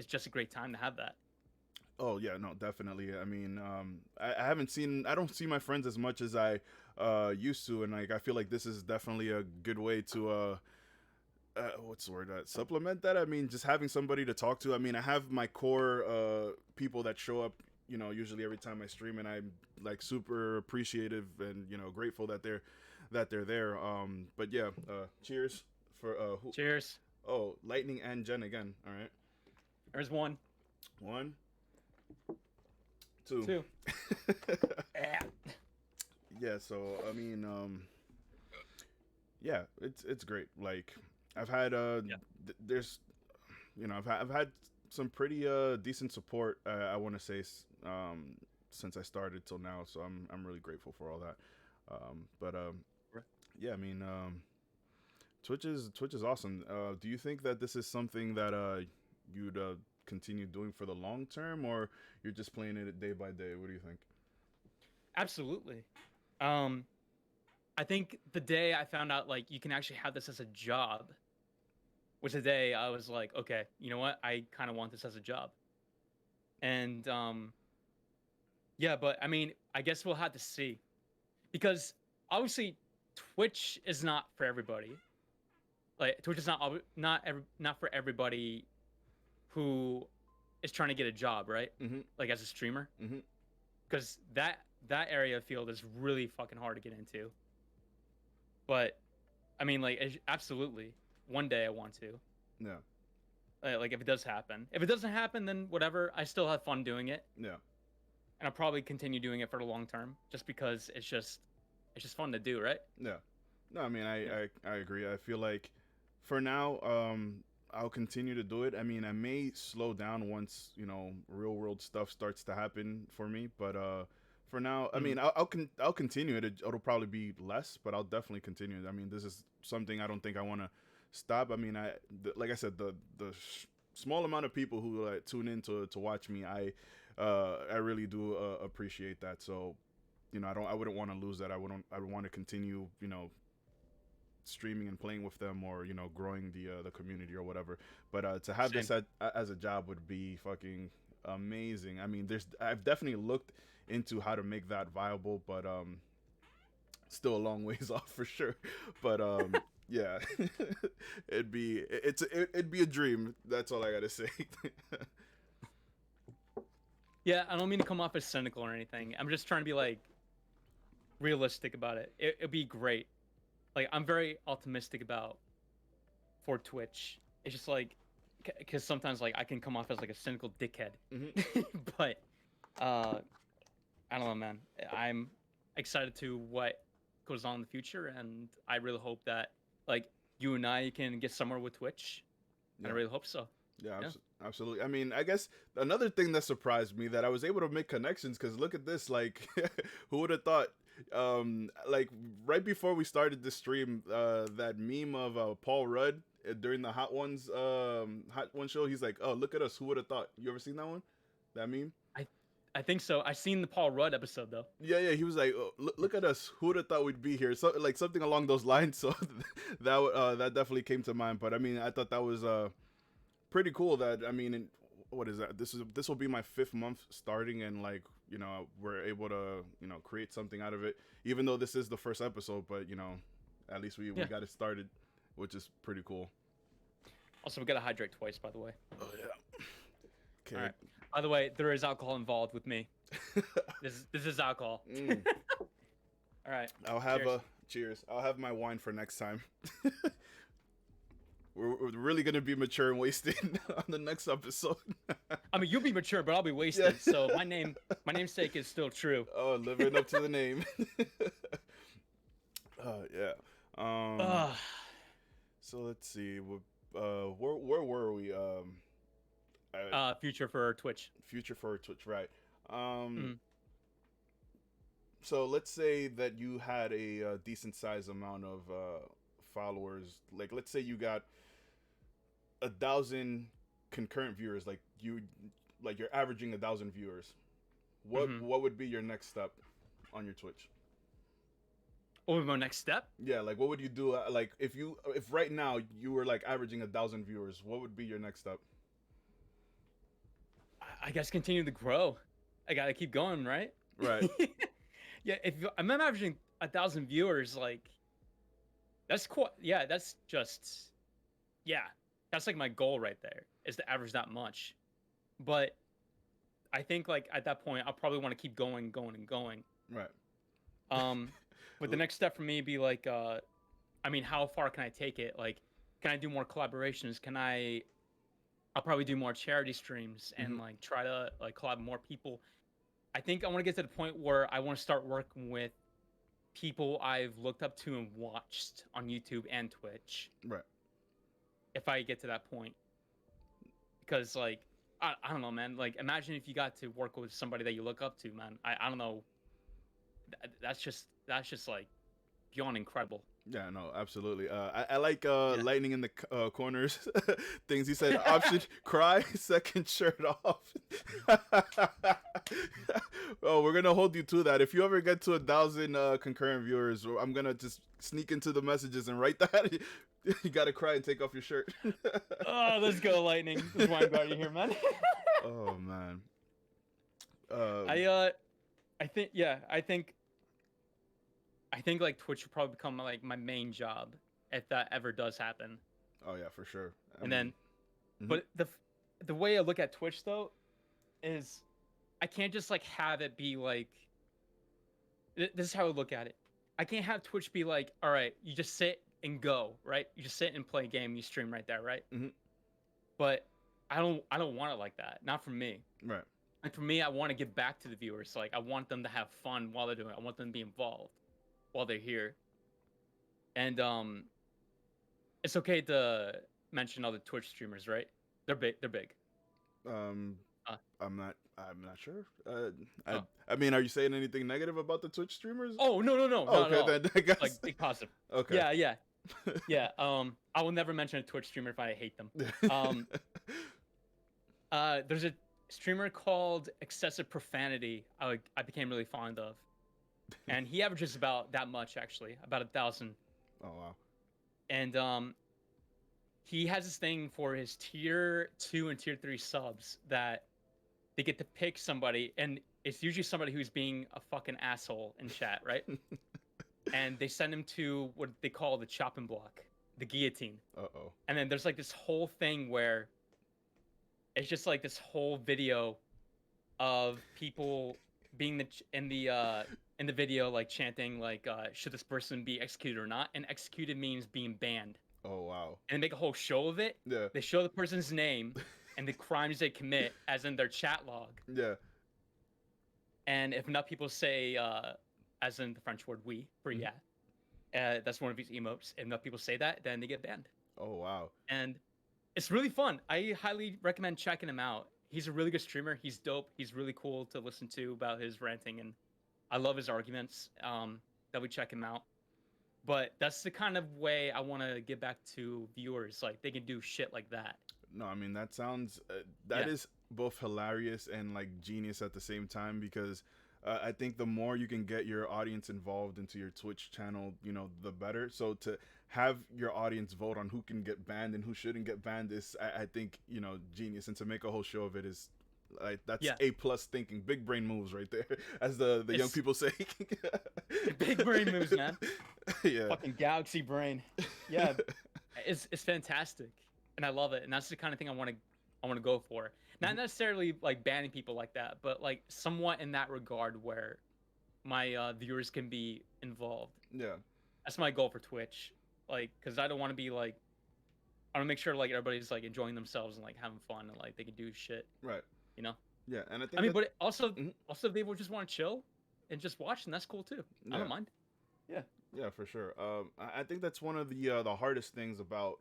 just a great time to have that. Oh yeah, no, definitely. I mean, I don't see my friends as much as I used to, and like I feel like this is definitely a good way to what's the word? Supplement that. I mean, just having somebody to talk to. I mean, I have my core people that show up, usually every time I stream, and I'm like super appreciative and grateful that they're there. But yeah, cheers for who? Cheers. Oh, Lightning and Jen again. All right. There's one. 2. Yeah. Yeah. So I mean, yeah, it's great. Like I've had there's, I've had some pretty decent support. I want to say since I started till now. So I'm really grateful for all that. Yeah, I mean, Twitch is awesome. Do you think that this is something that you'd continue doing for the long term, or you're just playing it day by day? What do you think? Absolutely. I think the day I found out like you can actually have this as a job was the day I was like, okay, you know what? I kind of want this as a job. And yeah, but I mean, I guess we'll have to see, because obviously Twitch is not for everybody. Like Twitch is not for everybody who is trying to get a job, right? Mm-hmm. Like as a streamer, mm-hmm. Because that area of field is really fucking hard to get into. But I mean, like, absolutely, one day I want to. Yeah. Like if it does happen. If it doesn't happen, then whatever. I still have fun doing it. Yeah. And I'll probably continue doing it for the long term, just because it's just fun to do, right? Yeah. No, I mean, I agree. I feel like for now, I'll continue to do it. I mean, I may slow down once, real world stuff starts to happen for me. But for now, I mean, I'll continue it. It'll probably be less, but I'll definitely continue it. I mean, this is something I don't think I want to stop. I mean, like I said, the small amount of people who like tune in to watch me, I really do appreciate that. So, you know, I wouldn't want to lose that. I would want to continue, you know, streaming and playing with them, or, you know, growing the community or whatever. But to have Same. this as a job would be fucking amazing. I mean, I've definitely looked into how to make that viable, but still a long ways off for sure. But yeah, it'd be a dream. That's all I gotta say. Yeah, I don't mean to come off as cynical or anything. I'm just trying to be like realistic about it. It'd be great. Like, I'm very optimistic about for Twitch. It's just like, because sometimes like I can come off as like a cynical dickhead. Hmm. But uh, I don't know, man. I'm excited to what goes on in the future, and I really hope that like you and I can get somewhere with Twitch. And Yeah. I really hope so. Yeah, Yeah. absolutely. I mean, I guess another thing that surprised me that I was able to make connections, because look at this, like, who would have thought? Like right before we started the stream, that meme of Paul Rudd during the Hot One show. He's like, "Oh, look at us! Who would have thought?" You ever seen that one? That meme? I I think so. I seen the Paul Rudd episode though. Yeah, yeah. He was like, oh, look at us! Who would have thought we'd be here?" So like something along those lines. So that definitely came to mind. But I mean, I thought that was pretty cool. That I mean, what is that? This will be my 5th month starting, and like, you know, we're able to, you know, create something out of it. Even though this is the first episode, but you know, at least we Yeah. got it started, which is pretty cool. Also, we gotta hydrate twice, by the way. Oh yeah. Okay. All right. By the way, there is alcohol involved with me. This is alcohol. Mm. All right. I'll have Cheers. cheers. I'll have my wine for next time. We're really gonna be mature and wasted on the next episode. I mean, you'll be mature, but I'll be wasted. Yeah. So my namesake is still true. Oh, living up to the name. Yeah. Ugh. So let's see. Where were we? Future for Twitch. Future for Twitch, right? Mhm. So let's say that you had a decent size amount of followers. Like, let's say you got 1,000 concurrent viewers. Like you're averaging 1,000 viewers. What would be your next step on your Twitch? What would be my next step? Yeah, like what would you do? Like if right now you were like averaging 1,000 viewers, what would be your next step? I guess continue to grow. I gotta keep going, right? Right. Yeah, if I'm averaging 1,000 viewers, like that's quite. Yeah, that's just. Yeah, that's like my goal right there, is to average that much. But I think like at that point, I'll probably want to keep going, and going. Right. But the next step for me be like, I mean, how far can I take it? Like, can I do more collaborations? I'll probably do more charity streams and like try to like collab more people. I think I want to get to the point where I want to start working with people I've looked up to and watched on YouTube and Twitch. Right. If I get to that point, because like I don't know, man. Like, imagine if you got to work with somebody that you look up to, man. I don't know. That's just like beyond incredible. Yeah, no, absolutely. I like lightning in the corners things. He said option cry, second shirt off. Oh, we're gonna hold you to that. If you ever get to 1,000 concurrent viewers, I'm gonna just sneak into the messages and write that. You gotta cry and take off your shirt. Oh, let's go, lightning. That's why I'm glad you're here, man. Oh man. I think like Twitch will probably become like my main job if that ever does happen. Oh yeah, for sure. But the way I look at Twitch though is I can't just like have it be like this is how I look at it. I can't have Twitch be like, all right, you just sit and go, right? You just sit and play a game, you stream right there, right? Mm-hmm. But I don't want it like that. Not for me. Right. Like for me, I want to give back to the viewers. Like I want them to have fun while they're doing it. I want them to be involved while they're here. And it's okay to mention other Twitch streamers, right? They're big. They're big. I'm not sure. I mean, are you saying anything negative about the Twitch streamers? Oh no. Oh, okay, then I guess. Like big positive. Okay. Yeah. Yeah. I will never mention a Twitch streamer if I hate them. Um, there's a streamer called Excessive Profanity. I became really fond of, and he averages about that much actually, about 1,000. Oh wow. And he has this thing for his tier 2 and tier 3 subs that they get to pick somebody, and it's usually somebody who's being a fucking asshole in chat, right? And they send him to what they call the chopping block, the guillotine. Uh-oh. And then there's like this whole thing where it's just like this whole video of people being in the video like chanting like should this person be executed or not, and executed means being banned. Oh wow. And they make a whole show of it. Yeah. They show the person's name and the crimes they commit as in their chat log. Yeah. And if enough people say as in the French word oui for yeah, that's one of his emotes. If enough people say that, then they get banned. Oh wow. And it's really fun. I highly recommend checking him out. He's a really good streamer. He's dope. He's really cool to listen to about his ranting, and I love his arguments. That we check him out. But that's the kind of way I want to give back to viewers. Like they can do shit like that. No, I mean that sounds that is both hilarious and like genius at the same time, because I think the more you can get your audience involved into your Twitch channel, you know, the better. So to have your audience vote on who can get banned and who shouldn't get banned is, I think, you know, genius. And to make a whole show of it is like that's A+ thinking, big brain moves right there, as the young people say. Big brain moves, man. Yeah. Fucking galaxy brain. Yeah, it's fantastic, and I love it. And that's the kind of thing I want to go for. Not necessarily like banning people like that, but like somewhat in that regard where my viewers can be involved. Yeah. That's my goal for Twitch. Like, because I don't want to be like, I want to make sure like everybody's like enjoying themselves and like having fun and like they can do shit. Right. You know. Yeah, and I think. I mean, but also if they just want to chill and just watch, and that's cool too. Yeah. I don't mind. Yeah. Yeah, for sure. I think that's one of the hardest things about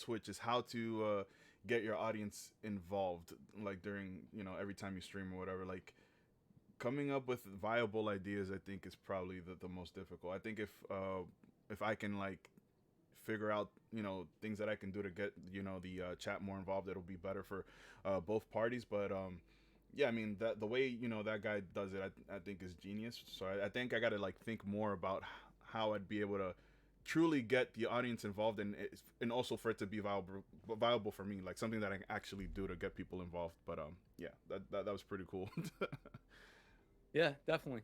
Twitch is how to get your audience involved, like during, you know, every time you stream or whatever. Like coming up with viable ideas, I think is probably the most difficult. I think if I can like figure out, you know, things that I can do to get, you know, the chat more involved, it'll be better for both parties. But yeah, I mean that the way, you know, that guy does it, I think is genius. So I think I got to like think more about how I'd be able to truly get the audience involved, and also for it to be viable for me, like something that I can actually do to get people involved. But yeah, that was pretty cool. Yeah, definitely.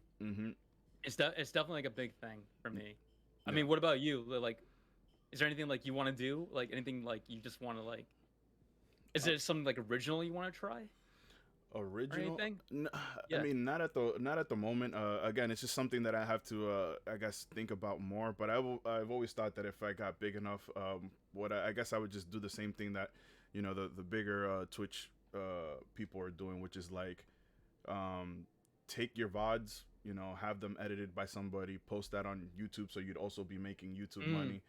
It's definitely like a big thing for me. I mean, what about you? Like, is there anything like you want to do? Like anything like you just want to like? Is there something like original you want to try? Original? I mean, not at the moment. Again, it's just something that I have to I guess think about more. But I've always thought that if I got big enough, I guess I would just do the same thing that, you know, the bigger Twitch people are doing, which is like take your VODs, you know, have them edited by somebody, post that on YouTube, so you'd also be making YouTube money.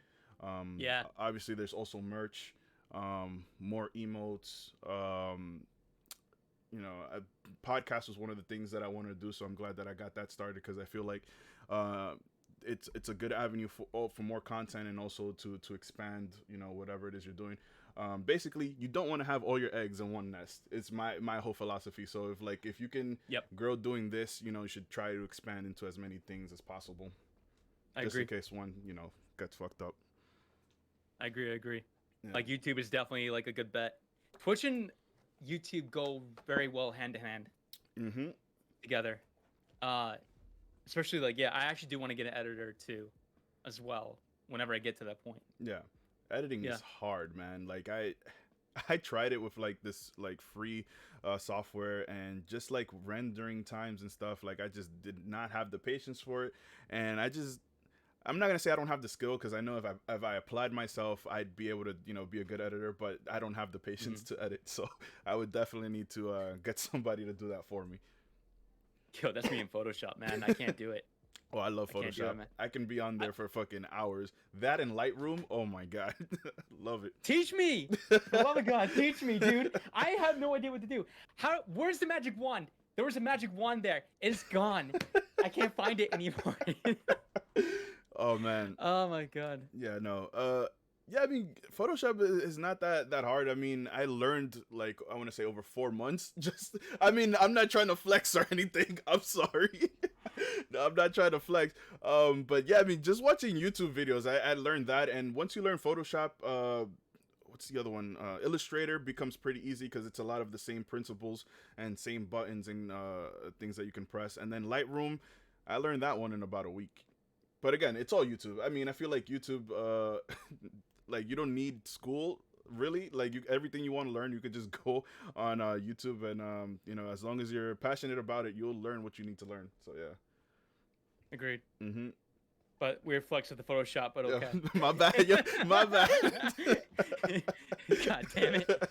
Obviously there's also merch, more emotes, you know, podcast was one of the things that I wanted to do, so I'm glad that I got that started, because I feel like it's a good avenue for more content, and also to expand, you know, whatever it is you're doing. Basically, you don't want to have all your eggs in one nest. It's my whole philosophy. So if you can grow doing this, you know, you should try to expand into as many things as possible. I just agree. in case one, you know, gets fucked up. I agree. Yeah. Like YouTube is definitely like a good bet. Twitch and YouTube go very well hand in hand together. Especially like, I actually do want to get an editor too, as well, whenever I get to that point. Yeah, editing is hard, man. Like I tried it with like this like free software, and just like rendering times and stuff, like I just did not have the patience for it. And I'm not gonna say I don't have the skill, because I know if I applied myself, I'd be able to, you know, be a good editor. But I don't have the patience to edit, so I would definitely need to get somebody to do that for me. Yo, that's me in Photoshop, man. I can't do it. Oh, I love Photoshop. I can be on there for fucking hours. That and Lightroom, oh my god, love it. Teach me, for the love of God, teach me, dude. I have no idea what to do. Where's the magic wand? There was a magic wand there. It's gone. I can't find it anymore. Oh man. Oh my god. Yeah, no. Yeah, I mean, Photoshop is not that hard. I mean, I learned like I want to say over 4 months. Just, I mean, I'm not trying to flex or anything. I'm sorry. No, I'm not trying to flex. But yeah, I mean, just watching YouTube videos, I learned that. And once you learn Photoshop, what's the other one? Illustrator becomes pretty easy because it's a lot of the same principles and same buttons and things that you can press. And then Lightroom, I learned that one in about a week. But again, it's all YouTube. I mean, I feel like YouTube, like you don't need school really. Like everything you want to learn, you could just go on YouTube, and you know, as long as you're passionate about it, you'll learn what you need to learn. So yeah. Agreed. Mm-hmm. But weird flex with the Photoshop, but okay. My bad. Yeah, my bad. God damn it.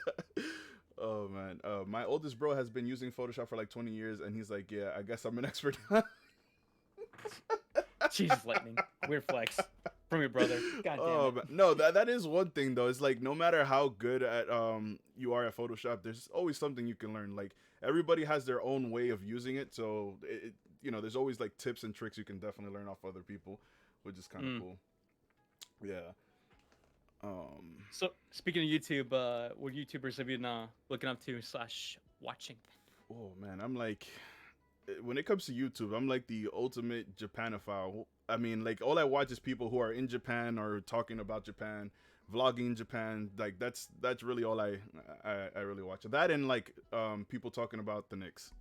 Oh man, my oldest bro has been using Photoshop for like 20 years, and he's like, "Yeah, I guess I'm an expert." Jesus lightning. Weird flex from your brother. God damn it. Man. No, that is one thing though. It's like no matter how good at you are at Photoshop, there's always something you can learn. Like everybody has their own way of using it, so you know, there's always like tips and tricks you can definitely learn off other people, which is kind of cool. Yeah. So speaking of YouTube, what YouTubers have you been looking up to / watching? Oh man, I'm like, when it comes to YouTube, I'm like the ultimate Japanophile. I mean, like all I watch is people who are in Japan or talking about Japan, vlogging in Japan. Like that's really all I really watch. That and like people talking about the Knicks.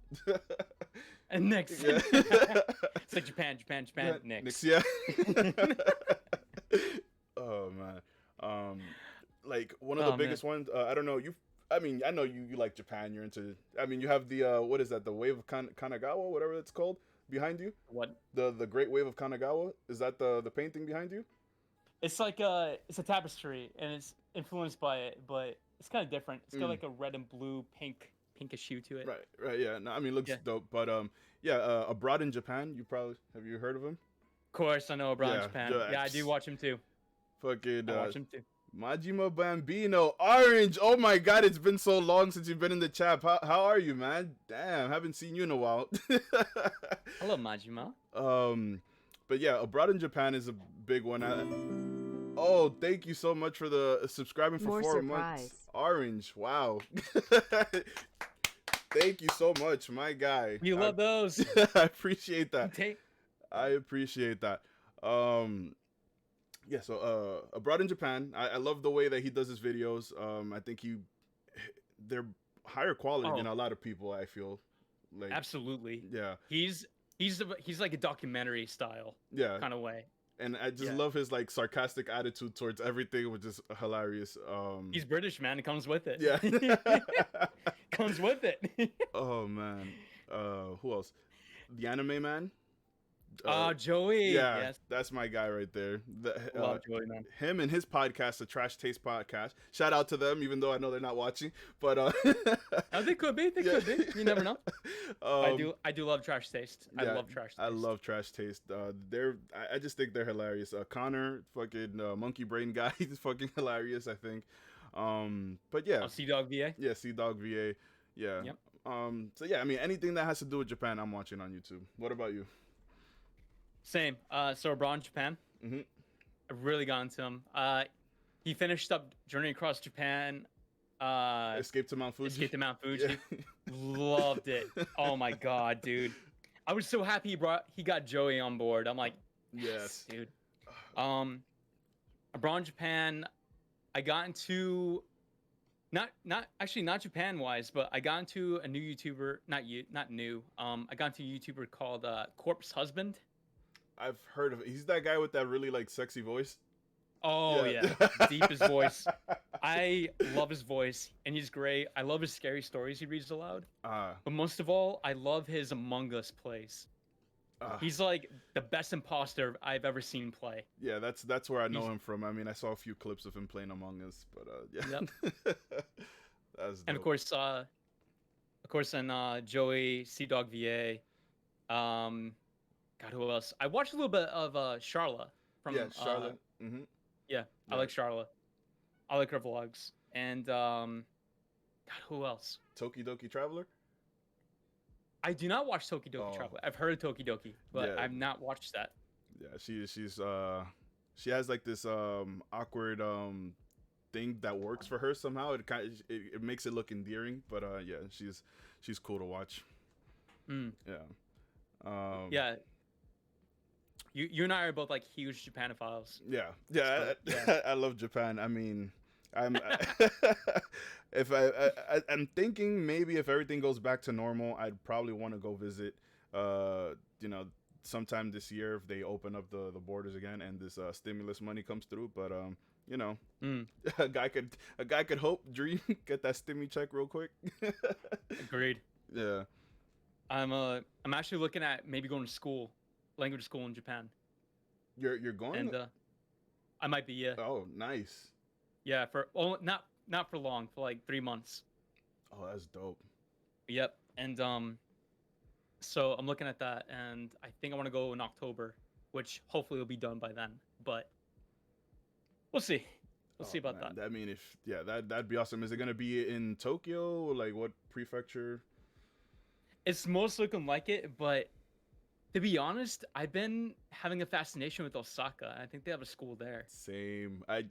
And Knicks. Yeah. It's like Japan, Knicks. Yeah. Oh man. Like one of the biggest ones. I don't know. I mean, I know you like Japan. You're into. I mean, you have the what is that? The Wave of Kanagawa, whatever it's called, behind you. What? The Great Wave of Kanagawa. Is that the painting behind you? It's like it's a tapestry, and it's influenced by it, but it's kind of different. It's got like a red and blue, pinkish hue to it. Right. Yeah. No, I mean, it looks dope. But yeah. Abroad in Japan. Have you heard of him? Of course, I know Abroad in Japan. Yeah, I do watch him too. Fucking. I watch him too. Majima Bambino, Orange. Oh my God, it's been so long since you've been in the chat. How are you, man? Damn, haven't seen you in a while. Hello, Majima. But yeah, Abroad in Japan is a big one. Oh, thank you so much for the subscribing for 4 months. Orange, wow. Thank you so much, my guy. You love those. I appreciate that. I appreciate that. Yeah, so Abroad in Japan, I love the way that he does his videos. I think they're higher quality than a lot of people, I feel. Like absolutely. Yeah. He's like a documentary style kind of way. And I just love his like sarcastic attitude towards everything, which is hilarious. He's British, man. It comes with it. Yeah. Comes with it. Oh man. Who else? The Anime Man. Joey. Yeah, yes. That's my guy right there. Love Joey, man. Him and his podcast, the Trash Taste Podcast. Shout out to them, even though I know they're not watching. But oh, they could be. They could be. You never know. I do love Trash Taste. I love Trash Taste. I love Trash Taste. I just think they're hilarious. Connor, fucking monkey brain guy, he's fucking hilarious, I think. But yeah. Sea Dog VA. Yeah, Sea Dog VA. Yeah. Yep. So yeah, I mean anything that has to do with Japan, I'm watching on YouTube. What about you? Same. So Abroad in Japan. Mm-hmm. I really got into him. He finished up Journey Across Japan. Escape to Mount Fuji. Escape to Mount Fuji. Yeah. Loved it. Oh my god, dude. I was so happy he got Joey on board. I'm like, yes, dude. Abroad in Japan, I got into not Japan wise, but I got into a new YouTuber. Not new. I got into a YouTuber called Corpse Husband. I've heard of it. He's that guy with that really like sexy voice. Oh yeah. Deepest voice. I love his voice, and he's great. I love his scary stories he reads aloud. But most of all, I love his Among Us plays. He's like the best imposter I've ever seen play. Yeah, that's where I know him from. I mean, I saw a few clips of him playing Among Us, but yeah. Yep. That's dope. And of course, and Joey, Sea Dog VA. God, who else? I watched a little bit of Charla from. Yeah, Charla. Mm-hmm. Yeah, I like Charla. I like her vlogs. And God, who else? Tokidoki Traveler. I do not watch Tokidoki Traveler. I've heard of Tokidoki, but I've not watched that. Yeah, she has like this awkward thing that works for her somehow. It makes it look endearing, but yeah, she's cool to watch. Mm. Yeah. Um, Yeah, you and I are both like huge Japanophiles. yeah, yeah. So yeah. I love Japan. I mean, I'm if I'm thinking maybe if everything goes back to normal, I'd probably want to go visit. You know, sometime this year if they open up the borders again and this stimulus money comes through. But you know, Mm. a guy could hope, dream, get that stimmy check real quick. Agreed. Yeah. I'm actually looking at maybe going to school, language school in Japan, You're going? and I might be, yeah. Oh, nice. Yeah, for not for long, for like 3 months. Oh, that's dope. Yep. And so I'm looking at that, and I think I want to go in October, which hopefully will be done by then. But we'll see. We'll see Oh about man, that. I mean, if yeah, that'd be awesome. Is it gonna be in Tokyo? Like what prefecture? It's most looking like it, but to be honest, I've been having a fascination with Osaka. I think they have a school there. Same. I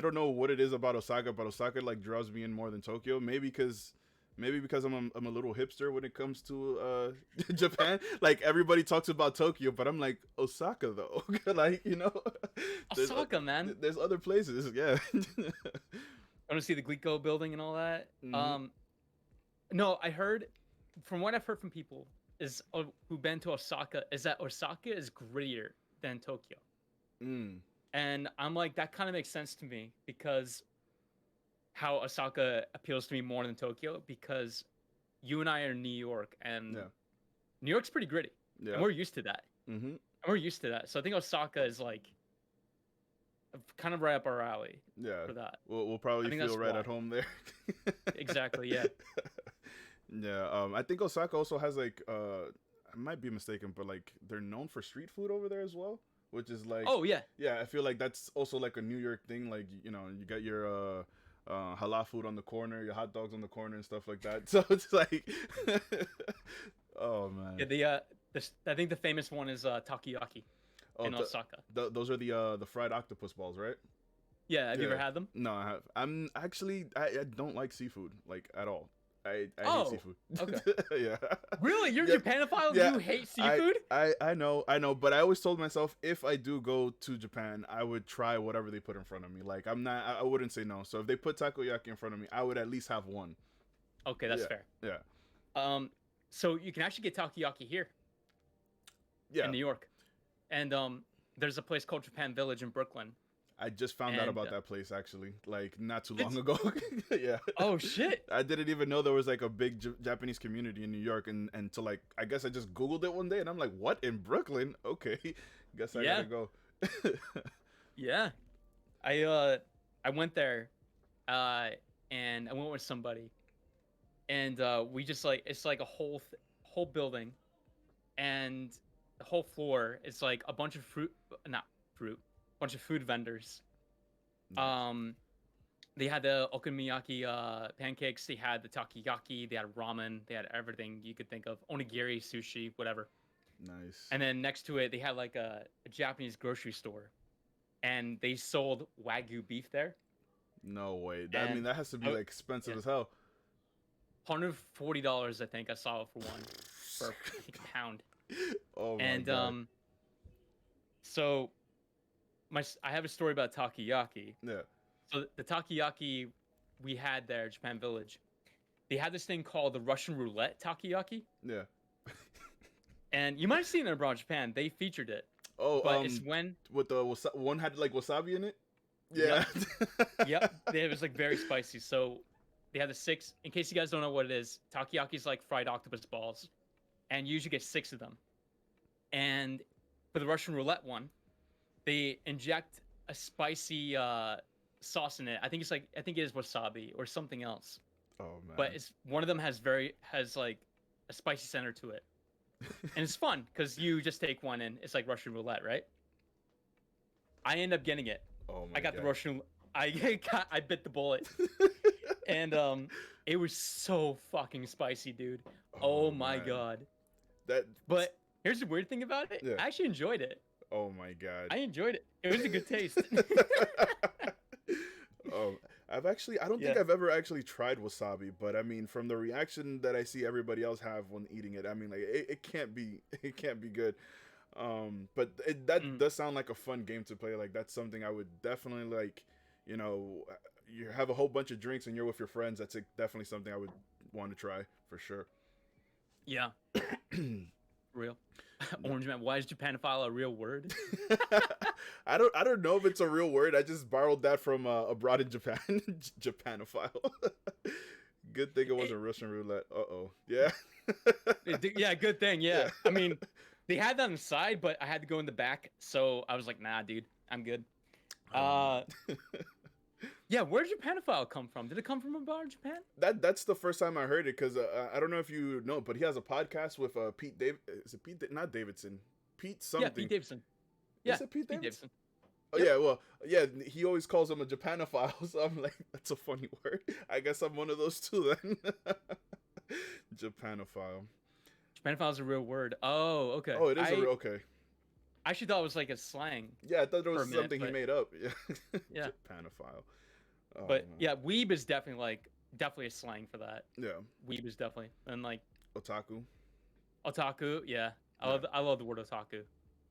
don't know what it is about Osaka, but Osaka like draws me in more than Tokyo. Maybe because I'm a little hipster when it comes to Japan. Like everybody talks about Tokyo, but I'm like Osaka though. Like there's Osaka, man. there's other places. Yeah. I want to see the Glico building and all that. Mhm. No, I heard from what I've heard from people is who've been to Osaka is that Osaka is grittier than Tokyo. Mm. And I'm like, that kind of makes sense to me because how Osaka appeals to me more than Tokyo because you and I are in New York and Yeah. New York's pretty gritty. Yeah. And we're used to that. Mhm. And we're used to that. So I think Osaka is like kind of right up our alley Yeah. for that. We'll I probably think feel that's right why. at home there. Exactly, yeah. Yeah. I think Osaka also has like I might be mistaken, but like they're known for street food over there as well, which is like Oh, yeah. yeah, I feel like that's also like a New York thing. Like you got your halal food on the corner, your hot dogs on the corner and stuff like that. So it's like oh Yeah, man. I think the famous one is takoyaki Oh, in Osaka. those are the fried octopus balls, right? Yeah, have you Yeah. ever had them? No, I have. I don't like seafood like at all. I hate Oh, seafood. okay. Yeah. Really? You're Yeah, Japanophile? yeah. You hate seafood? I know, but I always told myself if I do go to Japan, I would try whatever they put in front of me. Like I wouldn't say no. So if they put takoyaki in front of me, I would at least have one. Okay, that's Yeah. fair. Yeah. So you can actually get takoyaki here Yeah. in New York, and there's a place called Japan Village in Brooklyn. I just found out And about that place actually, like not too it's long ago. Yeah. oh shit, I didn't even know there was like a big Japanese community in New York, and to like I guess I just Googled it one day, and I'm like, what in Brooklyn? Okay, guess I Yeah. gotta go. yeah. I went there, and I went with somebody, and we just like it's like a whole building, and the whole floor is like a bunch of not fruit, bunch of food vendors. Nice. They had the okonomiyaki pancakes, they had the takoyaki, they had ramen, they had everything you could think of, onigiri, sushi, whatever. Nice. And then next to it, they had like a Japanese grocery store, and they sold wagyu beef there. No way. I mean, And that has to be I- like expensive yeah. as hell. $140, I think I saw it for one, for I think a pound. Oh my And god. so I have a story about takoyaki. Yeah. So the takoyaki we had there at Japan Village, they had this thing called the Russian roulette takoyaki, Yeah. and you might have seen it abroad Japan. They featured it, Oh, but it's when with the one had like wasabi in it. Yeah. yep, it was like very spicy. So they had the six. In case you guys don't know what it is, takoyaki is like fried octopus balls, and you usually get 6 of them. And for the Russian roulette one, they inject a spicy sauce in it. I think it is wasabi or something else. Oh man. But it's one of them has like a spicy center to it, and it's fun because you just take one and it's like Russian roulette, right? I end up getting it. Oh my I got god. the Russian. I bit the bullet, and it was so fucking spicy, dude. Oh my man. god! That But here's the weird thing about it. Yeah. I actually enjoyed it. Oh my god. I enjoyed it. It was a good taste. Oh, I don't think Yeah. I've ever actually tried wasabi, but I mean, from the reaction that I see everybody else have when eating it, I mean, like it can't be, it can't be good. But that Mm. does sound like a fun game to play. Like that's something I would definitely like. You know, you have a whole bunch of drinks and you're with your friends. That's definitely something I would want to try for sure. Yeah. Real. Orange man. Why is Japanophile a real word? I don't know if it's a real word. I just borrowed that from abroad in Japan. Japanophile. Good thing it It, wasn't Russian roulette. Uh-oh. Yeah. yeah, good thing. Yeah. Yeah. I mean, they had that on the side, but I had to go in the back, so I was like, nah, dude, I'm good. Oh Uh, man. yeah. Where did Japanophile come from? Did it come from abroad Japan? That's the first time I heard it because I don't know if you know, but he has a podcast with Pete Dav. Is it Pete? Not Davidson. Pete Yeah, something. Pete Davidson. Yeah, Is it Pete Pete Davidson? Davidson. Oh Yep. yeah, well yeah. He always calls him a Japanophile, so I'm like, that's a funny word. I guess I'm one of those too then. Japanophile. Japanophile is a real word. Oh, okay. Oh, it is a real okay. I actually thought it was like a slang Yeah, I thought it for was a minute, something he but made up. Yeah, yeah. Japanophile. Oh But man. yeah, weeb is definitely like definitely a slang for that. Yeah, Weeb is definitely and like otaku. otaku. Yeah, Yeah, I love the word otaku.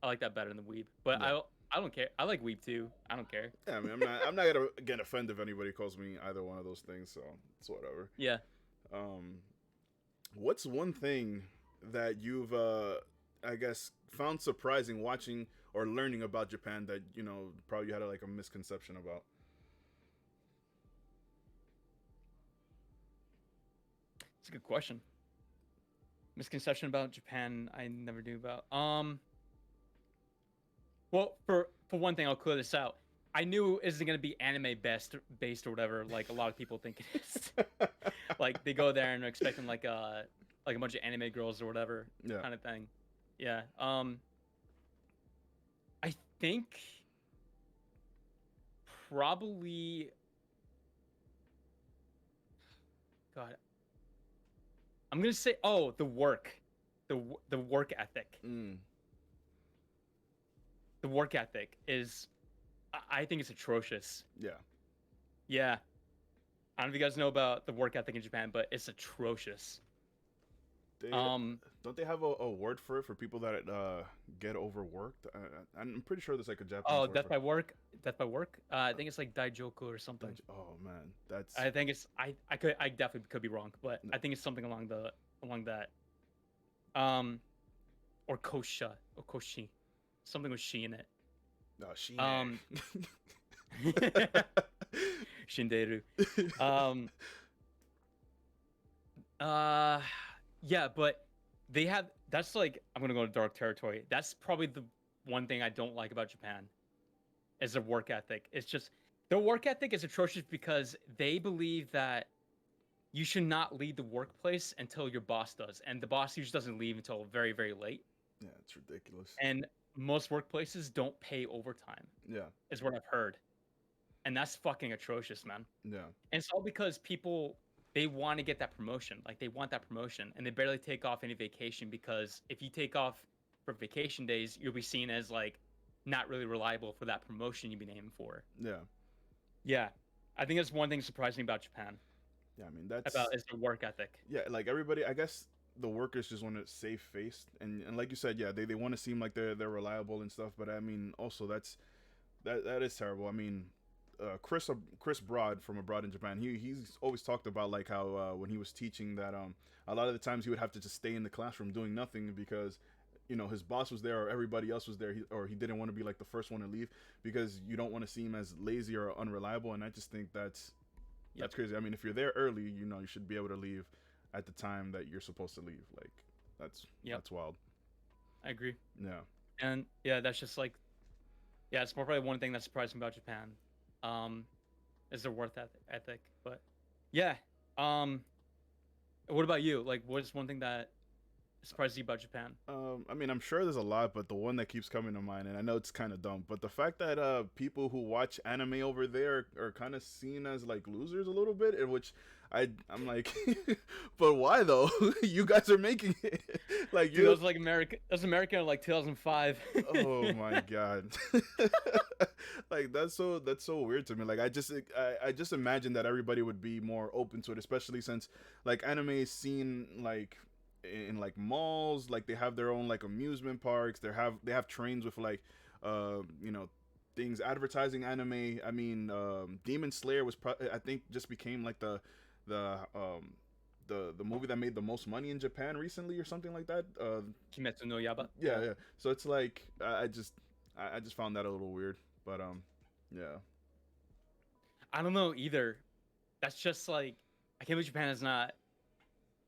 I like that better than weeb. But yeah. I don't care. I like weeb too. I don't care. Yeah, I mean, I'm not gonna get offended if anybody calls me either one of those things. So it's whatever. Yeah. Um, what's one thing that you've, I guess, found surprising watching or learning about Japan that you know probably you had like a misconception about? It's a good question. Misconception about Japan I never knew about. Well, for one thing, I'll clear this out. I knew it isn't gonna be anime based or whatever, like a lot of people think it is. Like they go there and they're expecting like a bunch of anime girls or whatever Yeah. kind of thing. Yeah. I think probably God. I'm gonna say the work, the work ethic. Mm. The work ethic is, I think it's atrocious. Yeah. Yeah. I don't know if you guys know about the work ethic in Japan, but it's atrocious. They Um, don't they have a word for it for people that get overworked? I'm pretty sure there's like a Japanese oh, word death for by work, death by work. I think it's like daijoku or something. it. Oh man, that's I think it's I definitely could be wrong, but I think it's something along that. Um, or kosha or koshi, something with she in it. Shine. Um, shinderu. Um, yeah, but they have that's like I'm gonna go to dark territory. That's probably the one thing I don't like about Japan is their work ethic. It's just their work ethic is atrocious because they believe that you should not leave the workplace until your boss does, and the boss usually doesn't leave until very, very late. Yeah, it's ridiculous. And most workplaces don't pay overtime, Yeah, is what I've heard, and that's fucking atrocious, man. yeah, And it's all because people they want to get that promotion. Like they want that promotion and they barely take off any vacation because if you take off for vacation days, you'll be seen as like not really reliable for that promotion you've been aiming for. yeah, Yeah. I think that's one thing surprising about Japan. yeah. I mean, that's About is the work ethic. yeah. Like everybody, I guess the workers just want to save face, and like you said, yeah, they want to seem like they're reliable and stuff. But I mean, also that is terrible. I mean, Chris Broad from Abroad in Japan, he's always talked about like how when he was teaching that a lot of the times he would have to just stay in the classroom doing nothing because you know his boss was there or everybody else was there or he didn't want to be like the first one to leave because you don't want to seem as lazy or unreliable, and I just think that's crazy. I mean, if you're there early, you know you should be able to leave at the time that you're supposed to leave. Like that's wild. I agree. Yeah. And yeah, that's just like yeah, it's more probably one thing that's surprising about Japan. Is their work ethic. But yeah. What about you? Like what's one thing that surprised you about Japan. I mean, I'm sure there's a lot, but the one that keeps coming to mind, and I know it's kind of dumb, but the fact that people who watch anime over there are kind of seen as like losers a little bit, in which I'm like, but why though? You guys are making it like Dude, that was like America. That was America in like 2005. Oh my god. Like that's so weird to me. Like I just imagine that everybody would be more open to it, especially since like anime is seen like in like malls, like they have their own like amusement parks. They have trains with like you know, things advertising anime. I mean, Demon Slayer I think just became like the movie that made the most money in Japan recently or something like that. Kimetsu no Yaba. Yeah. So it's like I just found that a little weird, but yeah, I don't know either. That's just like I can't believe Japan has not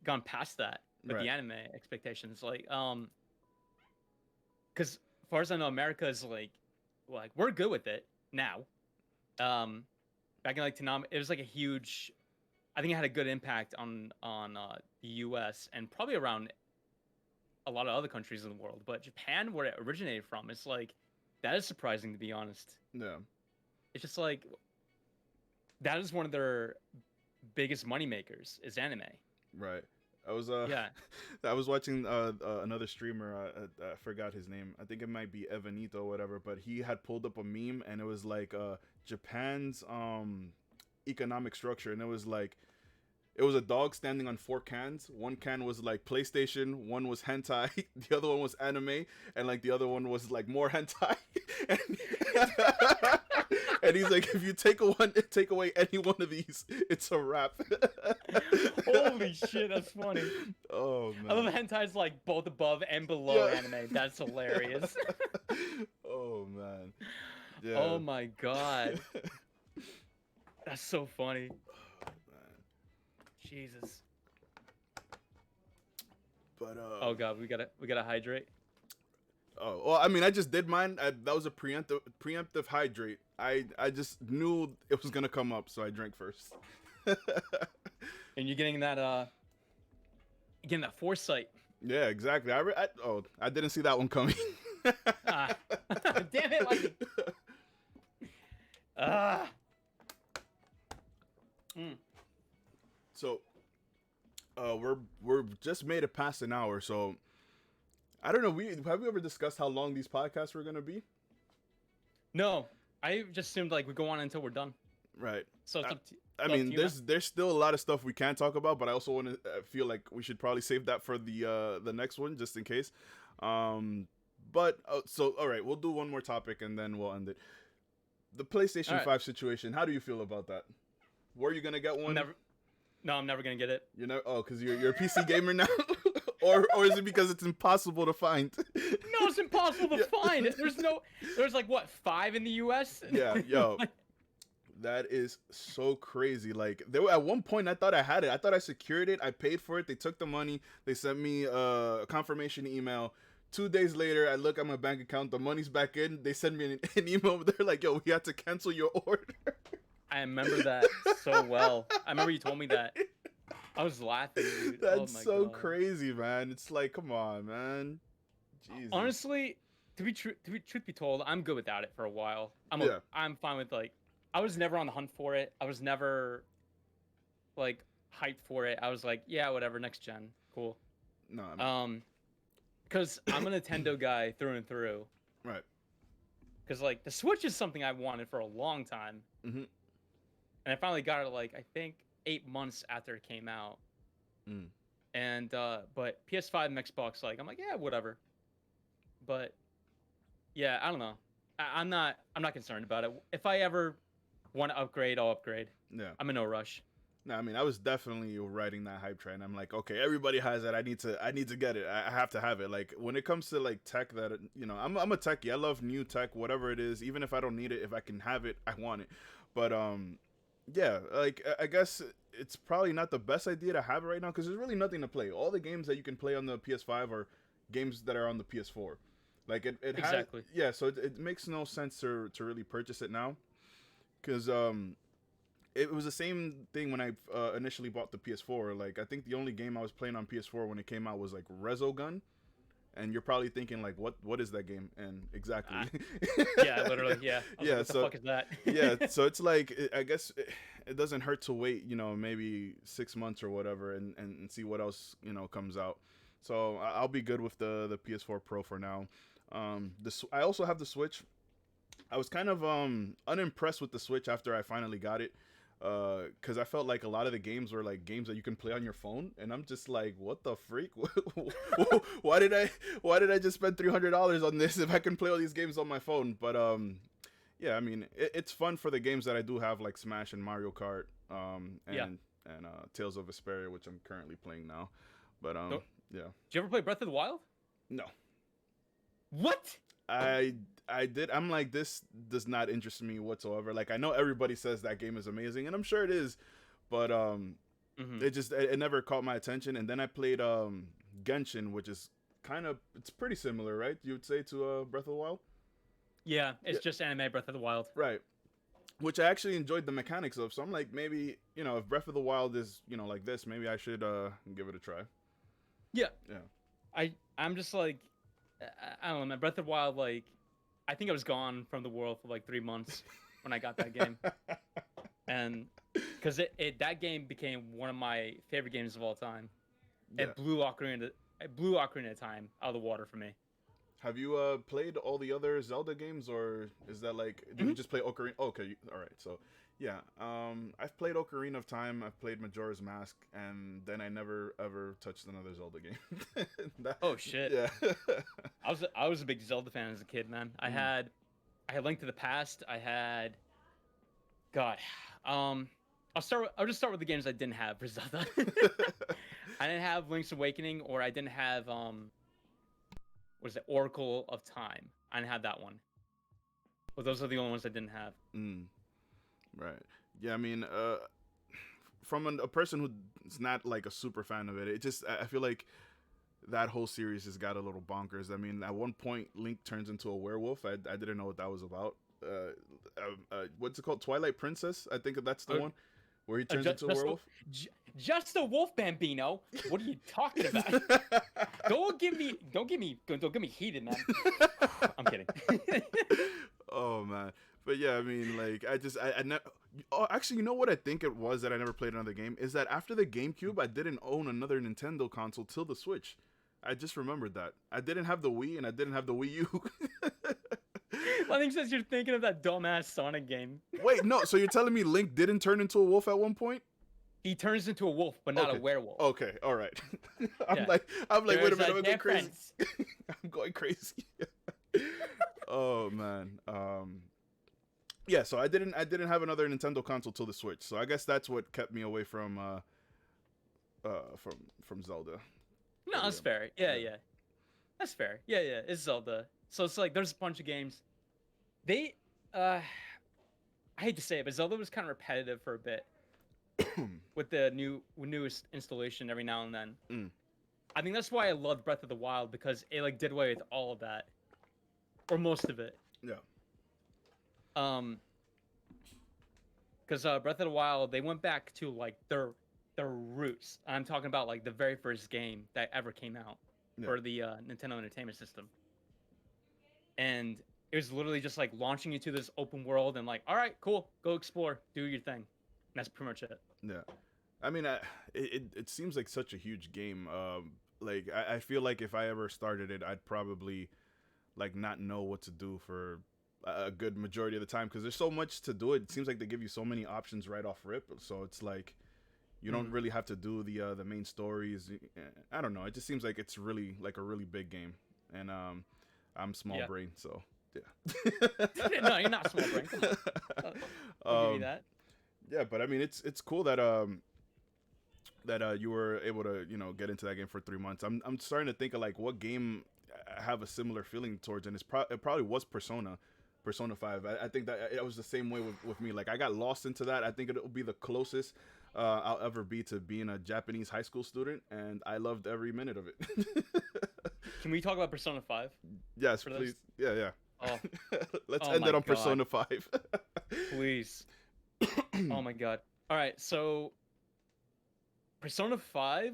gone past that with right, the anime expectations. Like, because as far as I know, America is like we're good with it now. Back in like Tanam, it was like a huge. I think it had a good impact on the U.S. and probably around a lot of other countries in the world. But Japan, where it originated from, it's like that is surprising to be honest. yeah, It's just like that is one of their biggest money makers is anime. right. I was Yeah. I was watching another streamer. I forgot his name. I think it might be Evanito or whatever. But he had pulled up a meme, and it was like Japan's economic structure, and it was like it was a dog standing on four cans. One can was like PlayStation, one was hentai, the other one was anime, and like the other one was like more hentai. and, and he's like, if you take away any one of these, it's a wrap. Holy shit, that's funny. Oh I love man. hentai's like both above and below Yeah. anime. That's hilarious. Oh man. Yeah. Oh my god. That's so funny. Man. Jesus. But Oh god, we gotta hydrate. oh well, I mean, I just did mine. That was a preemptive hydrate. I just knew it was gonna come up, so I drank first. And you're getting that foresight. Yeah, exactly. I didn't see that one coming. Ah. Damn it, like ah. Mm. So, we're just made it past an hour. So, I don't know. Have we ever discussed how long these podcasts were gonna be? No, I just assumed like we go on until we're done. Right. So it's I- up to I up to mean, you, man. there's still a lot of stuff we can talk about, but I also want to feel like we should probably save that for the next one just in case. But so all right, we'll do one more topic and then we'll end it. The PlayStation All right. 5 situation. How do you feel about that? Were you gonna get one? I'm never gonna get it. You know, oh, because you're a PC gamer now, or is it because it's impossible to find? No, it's impossible to Yeah. find. There's like what 5 in the U.S. Yeah, yo, that is so crazy. Like at one point I thought I had it. I thought I secured it. I paid for it. They took the money. They sent me a confirmation email. 2 days later, I look at my bank account. The money's back in. They send me an email. They're like, "Yo, we had to cancel your order." I remember that so well. I remember you told me that. I was laughing, dude. That's Oh my so God. crazy, man. It's like, come on, man. Jesus. Honestly, truth be told, I'm good without it for a while. Yeah. I'm fine with like. I was never on the hunt for it. I was never like hyped for it. I was like, yeah, whatever, next gen, cool. No, I mean, Because I'm a Nintendo guy through and through. right. Because like the Switch is something I wanted for a long time, Mhm. and I finally got it like I think 8 months after it came out. Mm. And but PS5 and Xbox, like I'm like, yeah, whatever. But yeah, I don't know. I'm not concerned about it. If I ever want to upgrade, I'll upgrade. Yeah. I'm in no rush. No, I mean, I was definitely riding that hype train. I'm like, okay, everybody has it. I need to get it. I have to have it. Like when it comes to like tech, that I'm a techie. I love new tech, whatever it is. Even if I don't need it, if I can have it, I want it. But yeah, like I guess it's probably not the best idea to have it right now because there's really nothing to play. All the games that you can play on the PS5 are games that are on the PS4. Like it Exactly. yeah. So it makes no sense to really purchase it now, because it was the same thing when I initially bought the PS4. Like, I think the only game I was playing on PS4 when it came out was like Resogun, and you're probably thinking like, what is that game? And exactly, Yeah, literally, yeah. I was yeah. like, what the So fuck is that? yeah, so it's like I guess it doesn't hurt to wait, maybe 6 months or whatever, and see what else comes out. So I'll be good with the PS4 Pro for now. I also have the Switch. I was kind of unimpressed with the Switch after I finally got it, because I felt like a lot of the games were like games that you can play on your phone, and I'm just like, what the freak? why did I just spend $300 on this if I can play all these games on my phone? But yeah, I mean, it's fun for the games that I do have, like Smash and Mario Kart, Yeah. and Tales of Vesperia, which I'm currently playing now. But So- yeah, Did you ever play Breath of the Wild? no, What? I did. I'm like, this does not interest me whatsoever. Like, I know everybody says that game is amazing, and I'm sure it is, but Mhm. it never caught my attention. And then I played Genshin, which is it's pretty similar, right? You would say to Breath of the Wild, Yeah, it's Yeah. just anime Breath of the Wild. right? Which I actually enjoyed the mechanics of. So I'm like, maybe if Breath of the Wild is like this, maybe I should give it a try. Yeah. Yeah. I'm just like, I don't know, man. Breath of the Wild, like, I think I was gone from the world for like 3 months when I got that game, and because that game became one of my favorite games of all time. Yeah. It blew Ocarina of Time out of the water for me. Have you played all the other Zelda games, or is that like did you Mhm. just play Ocarina? Okay, all right. So yeah, I've played Ocarina of Time. I've played Majora's Mask, and then I never ever touched another Zelda game. Oh shit! Yeah. I was a big Zelda fan as a kid, man. I had Link to the Past. I had God. I'll just start with the games I didn't have for Zelda. I didn't have Link's Awakening, or I didn't have what is it, Oracle of Time. I didn't have that one. Well, those are the only ones I didn't have. Right. Yeah. I mean, from a person who's not like a super fan of it, I feel like that whole series just got a little bonkers. I mean, at one point, Link turns into a werewolf. I didn't know what that was about. What's it called? Twilight Princess? I think that's the one where he turns into a werewolf. Just a wolf, Bambino. What are you talking about? Don't get me heated, man. I'm kidding. Oh man, but yeah, I mean, like, oh, actually, you know what I think it was that I never played another game is that after the GameCube, I didn't own another Nintendo console till the Switch. I just remembered that I didn't have the Wii and I didn't have the Wii U. I think since you're thinking of that dumbass Sonic game, Wait, no. So you're telling me Link didn't turn into a wolf at one point? he turns into a wolf, but not Okay. a werewolf. Okay, all right. Yeah. I'm like, wait a There's minute, I'm going crazy. difference. I'm going crazy. Oh man. Yeah, so I didn't have another Nintendo console till the Switch. So I guess that's what kept me away from Zelda. No, that's fair. Yeah. Yeah. That's fair. Yeah. It's Zelda. So it's like there's a bunch of games. They I hate to say it, but Zelda was kind of repetitive for a bit. With the newest installation every now and then. I think that's why I loved Breath of the Wild, because it like did away with all of that. Or most of it. Yeah. Because Breath of the Wild, they went back to like their roots. I'm talking about like the very first game that ever came out for the Nintendo Entertainment System, and it was literally just like launching you to this open world and like, all right, cool, go explore, do your thing. And that's pretty much it. Yeah, I mean, it seems like such a huge game. Like I feel like if I ever started it, I'd probably like not know what to do for a good majority of the time, because there's so much to do. It seems like they give you so many options right off rip, so it's like you don't really have to do the main stories. I don't know. It just seems like it's really like a really big game, and I'm small brain, so yeah. No, you're not small brain. Come on. I'll give you that. Yeah, but I mean, it's cool that you were able to get into that game for 3 months. I'm starting to think of like what game I have a similar feeling towards, and it probably was Persona 5. I think that it was the same way with me. Like I got lost into that. I think it'll be the closest I'll ever be to being a Japanese high school student, and I loved every minute of it. Can we talk about Persona 5? Yes, please. Yeah. Oh. Let's Oh end my it on God. Persona 5. Please. Oh my god. All right, so Persona 5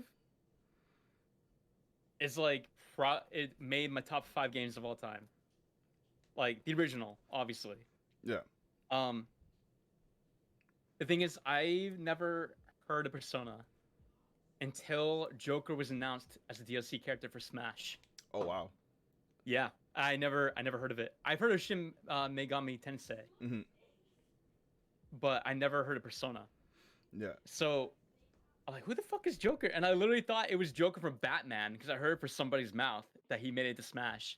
is like it made my top 5 games of all time. Like the original, obviously. Yeah. Um the thing is I've never heard of Persona until Joker was announced as a DLC character for Smash. Oh wow. Yeah, I never heard of it. I've heard of Shin Megami Tensei, Hmm. but I never heard of Persona. Yeah. So I'm like, who the fuck is Joker? And I literally thought it was Joker from Batman because I heard for somebody's mouth that he made it to Smash.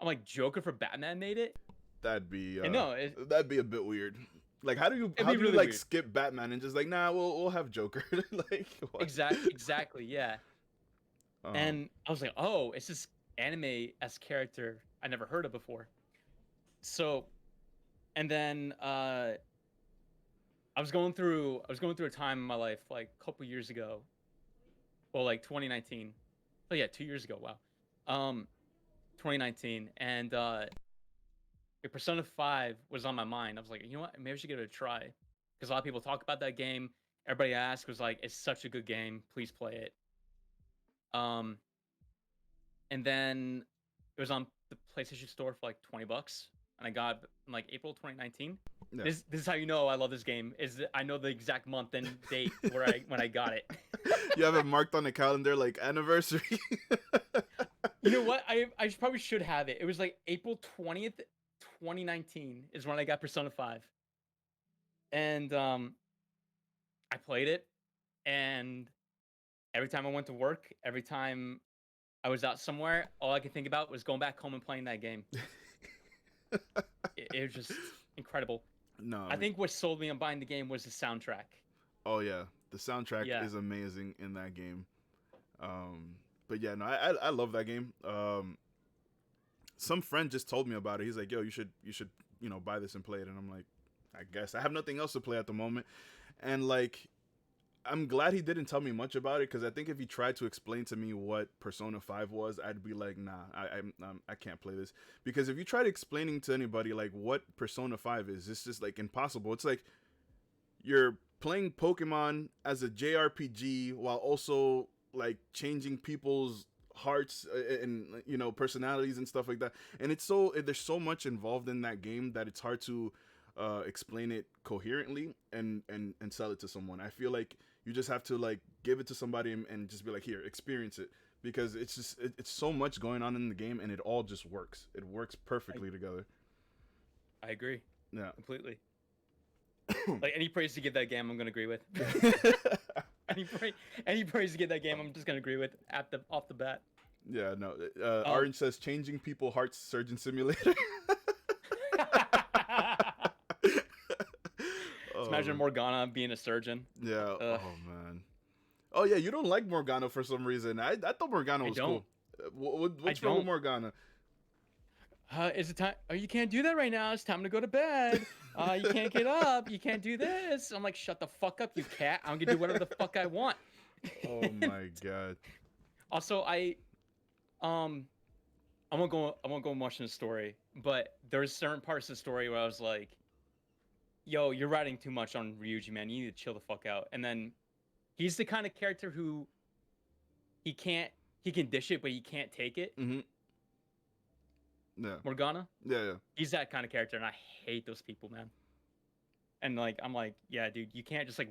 I'm like, Joker for Batman made it? That'd be And no, it, that'd be a bit weird. Like it'd how be do you really like weird. skip Batman and just like nah we'll have Joker like what? Exactly, yeah. Um And I was like, oh, it's this anime s character I never heard of before. So, and then I was going through a time in my life like a couple years ago. Well, like 2019. Oh yeah, 2 years ago. Wow. 2019, and Persona 5 was on my mind. I was like, you know what? Maybe I should give it a try because a lot of people talk about that game. Everybody I asked was like, it's such a good game. Please play it. Um, and then it was on the PlayStation Store for like $20, and I got it in like April 2019. yeah. This is how you know I love this game. Is that I know the exact month and date where I when I got it. You have it marked on the calendar like anniversary. You know what? I probably should have it. It was like April 20th, 2019 is when I got Persona 5. And I played it, and every time I went to work, every time I was out somewhere, all I could think about was going back home and playing that game. It was just incredible. No, I I mean, think what sold me on buying the game was the soundtrack. oh yeah, the soundtrack Yeah. is amazing in that game. Um, but yeah, no, I love that game. Some friend just told me about it. He's like, yo, you should buy this and play it. And I'm like, I guess I have nothing else to play at the moment. And like, I'm glad he didn't tell me much about it because I think if he tried to explain to me what Persona 5 was, I'd be like, nah, I can't play this. Because if you tried explaining to anybody like what Persona 5 is, it's just like impossible. It's like you're playing Pokemon as a JRPG while also like changing people's hearts and personalities and stuff like that. And it's there's so much involved in that game that it's hard to explain it coherently and sell it to someone. I feel like you just have to like give it to somebody and just be like, here, experience it, because it's just it's so much going on in the game and it all just works. It works perfectly together. I agree Yeah. completely. Like any praise to give that game, I'm gonna agree with. Any praise to give that game, I'm just gonna agree with off the bat. Yeah, no. Um, Orange says changing people hearts surgeon simulator. Just imagine Morgana being a surgeon. Yeah. Ugh. Oh man. Oh yeah, you don't like Morgana for some reason. I thought Morgana I was don't. cool. What's I wrong with don't. Morgana? Is it time? Oh, you can't do that right now. It's time to go to bed. You can't get up. You can't do this. I'm like, shut the fuck up, you cat. I'm gonna do whatever the fuck I want. Oh my god. Also, um, I won't go much in the story, but there's certain parts of the story where I was like, yo, you're writing too much on Ryuji, man. You need to chill the fuck out. And then he's the kind of character who he can't he can dish it, but he can't take it. Mhm. Yeah. Morgana, Yeah. Yeah. he's that kind of character, and I hate those people, man. And like, I'm like, yeah, dude, you can't just like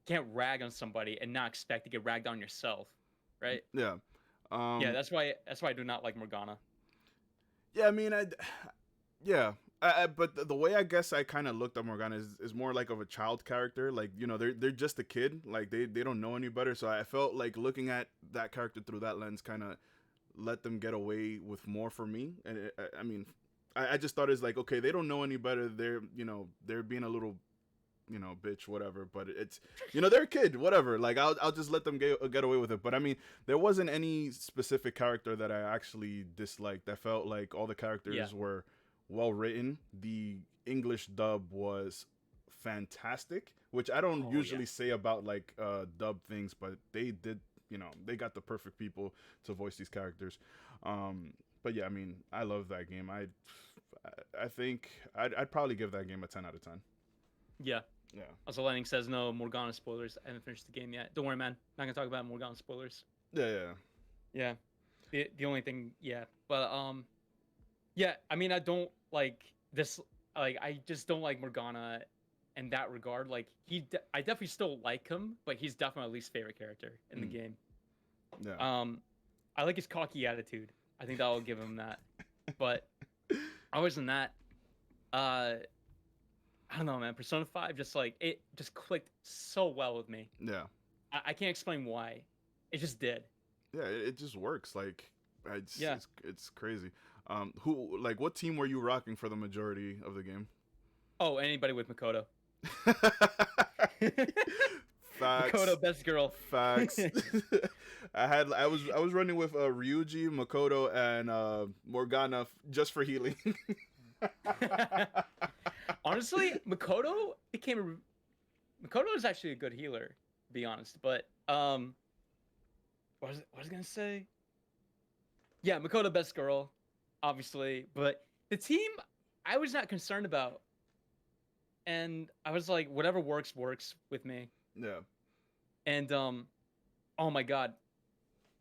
can't rag on somebody and not expect to get ragged on yourself, right? Yeah. Yeah, Um. that's why I do not like Morgana. Yeah. I mean, yeah. But the way I guess I kind of looked at Morgana is more like of a child character. Like they're just a kid. Like they don't know any better. So I felt like looking at that character through that lens kind of let them get away with more for me. And I mean, I just thought it's like, okay, they don't know any better. They're being a little bitch, whatever. But it's they're a kid, whatever. Like I'll just let them get away with it. But I mean, there wasn't any specific character that I actually disliked. I felt like all the characters Yeah. were well written. The English dub was fantastic, which I don't Oh, yeah. usually say about like dub things, but they did. They got the perfect people to voice these characters. But yeah, I mean, I love that game. I think I'd probably give that game a 10 out of 10. Yeah. Yeah. Also, Lightning says no Morgana spoilers. I haven't finished the game yet. Don't worry, man. Not gonna talk about Morgana spoilers. Yeah, yeah. Yeah. The only thing, yeah. But yeah. I mean, I don't like this. Like, I just don't like Morgana in that regard. Like, I definitely still like him, but he's definitely my least favorite character in the game. Yeah. I like his cocky attitude. I think that will give him that. But other than that, I don't know, man. Persona 5 just like it just clicked so well with me. Yeah. I can't explain why. It just did. Yeah, it just works. Like, Yeah. it's crazy. Who like what team were you rocking for the majority of the game? Oh, anybody with Makoto. Facts. Makoto, best girl. Facts. I was running with Ryuji, Makoto, and Morgana just for healing. Honestly, Makoto is actually a good healer, to be honest. But what was I gonna say? Yeah, Makoto, best girl, obviously. But the team, I was not concerned about, and I was like, whatever works with me. Yeah. And oh my god,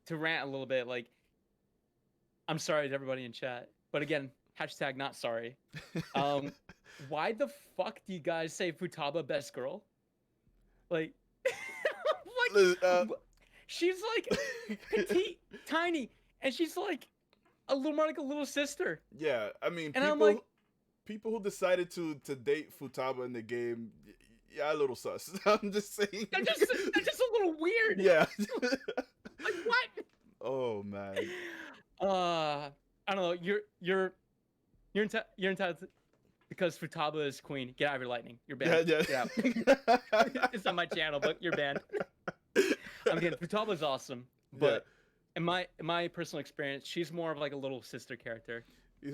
to rant a little bit, like, I'm sorry to everybody in chat, but again, hashtag not sorry. Why the fuck do you guys say Futaba best girl? Like, she's like petite, tiny, and she's like more like a little sister. Yeah, I mean, and I'm like, people who decided to date Futaba in the game, yeah, a little sus. I'm just saying. They're just a little weird. Yeah. Like, what? Oh man. I don't know. You're entitled to, because Futaba is queen. Get out of your Lightning. You're banned. Yeah. Get out. It's on my channel, but you're banned. I mean, Futaba's awesome, but in my personal experience, she's more of like a little sister character.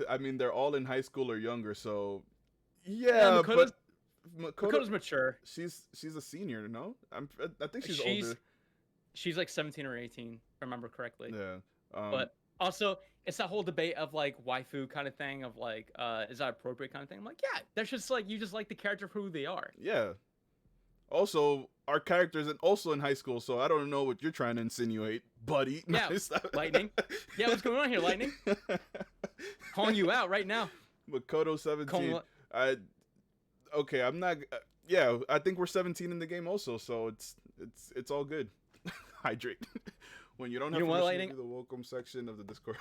I mean, they're all in high school or younger, so yeah. But Makoto's mature. She's a senior, no? I think she's older. She's like 17 or 18, if I remember correctly. Yeah. But also, it's that whole debate of like waifu kind of thing, of like, is that appropriate kind of thing? I'm like, yeah, that's just like, you just like the character for who they are. Yeah. Also, our characters and also in high school, so I don't know what you're trying to insinuate, buddy. Yeah, Lightning. Yeah, what's going on here, Lightning? Calling you out right now. Makoto 17. Okay, I'm not. Yeah, I think we're 17 in the game also, so it's all good. Hydrate. When you don't have permission to do the welcome section of the Discord.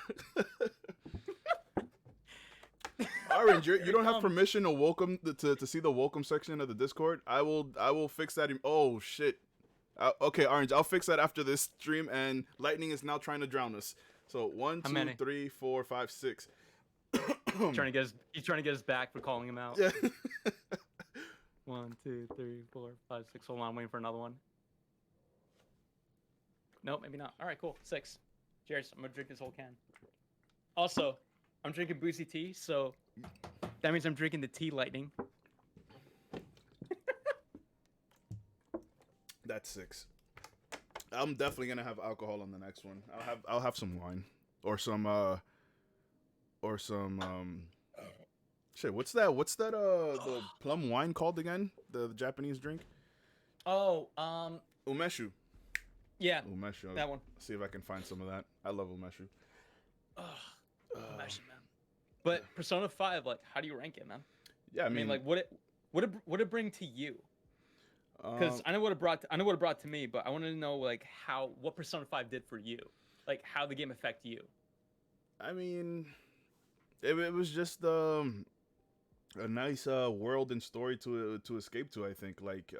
Orange, you don't have permission to welcome to see the welcome section of the Discord. I will fix that. Oh shit. Okay, Orange, I'll fix that after this stream. And Lightning is now trying to drown us. So 1, 2, 3, 4, 5, 6. He's trying to get us back for calling him out. Yeah. 1, 2, 3, 4, 5, 6. Hold on, I'm waiting for another one. Nope, maybe not. All right, cool. 6. Cheers. I'm gonna drink this whole can. Also, I'm drinking boozy tea, so that means I'm drinking the tea Lightning. That's 6. I'm definitely gonna have alcohol on the next one. I'll have some wine or some shit. What's that? The plum wine called again? The Japanese drink? Oh, umeshu. Yeah. Umeshu. That one. See if I can find some of that. I love umeshu. Umeshu, man. But Persona 5, like, how do you rank it, man? Yeah, I mean like, what it bring to you? Because I know what it brought to me, but I wanted to know like what Persona 5 did for you, like how the game affect you. I mean, it was just a nice world and story to escape to. I think like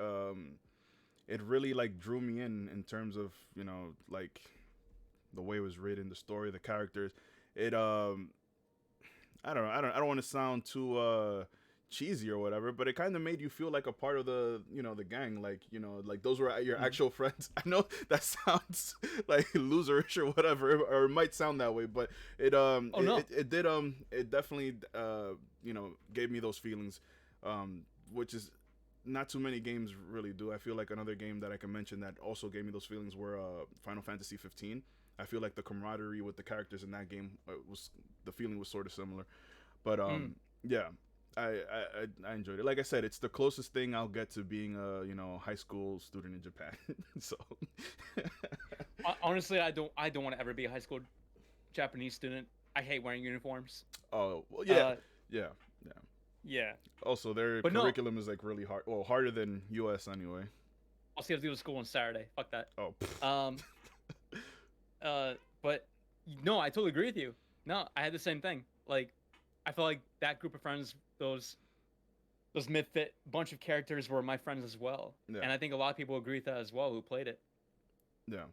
it really like drew me in terms of, you know, like the way it was written, the story, the characters. It I don't want to sound too cheesy or whatever, but it kind of made you feel like a part of the, you know, the gang, like, you know, like those were your actual friends. I know that sounds like loserish or whatever, or it might sound that way, but it it definitely you know, gave me those feelings, which is not too many games really do. I feel like another game that I can mention that also gave me those feelings were Final Fantasy 15. I feel like the camaraderie with the characters in that game the feeling was sort of similar, but yeah. I enjoyed it. Like I said, it's the closest thing I'll get to being a high school student in Japan. So Honestly, I don't want to ever be a high school Japanese student. I hate wearing uniforms. oh well, yeah, Uh, yeah, yeah. yeah, Also, their but no, curriculum is like really hard. Well, harder than U.S. anyway. I'll see how to do to school on Saturday. Fuck that. Oh, Um, but no, I totally agree with you. No, I had the same thing. Like, I felt like that group of friends, those mid-fit bunch of characters were my friends as well. yeah, And I think a lot of people agree with that as well who played it. yeah.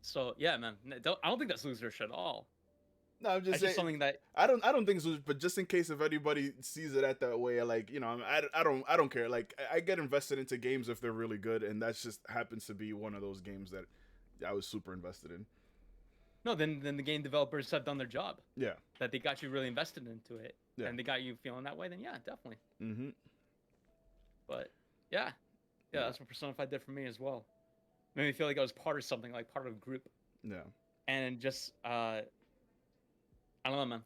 So yeah, man, I don't think that's loser at all. No, I'm just That's saying. just something that I don't think so, but just in case if anybody sees it at that way, like I don't care. Like I get invested into games if they're really good, and that just happens to be one of those games that I was super invested in. no, then the game developers have done their job. Yeah, That they got you really invested into it, yeah. and they got you feeling that way. Then yeah, definitely. Mm-hmm. But yeah, Yeah. that's what Persona 5 did for me as well. Made me feel like I was part of something, like part of a group, Yeah. and just I don't know, man.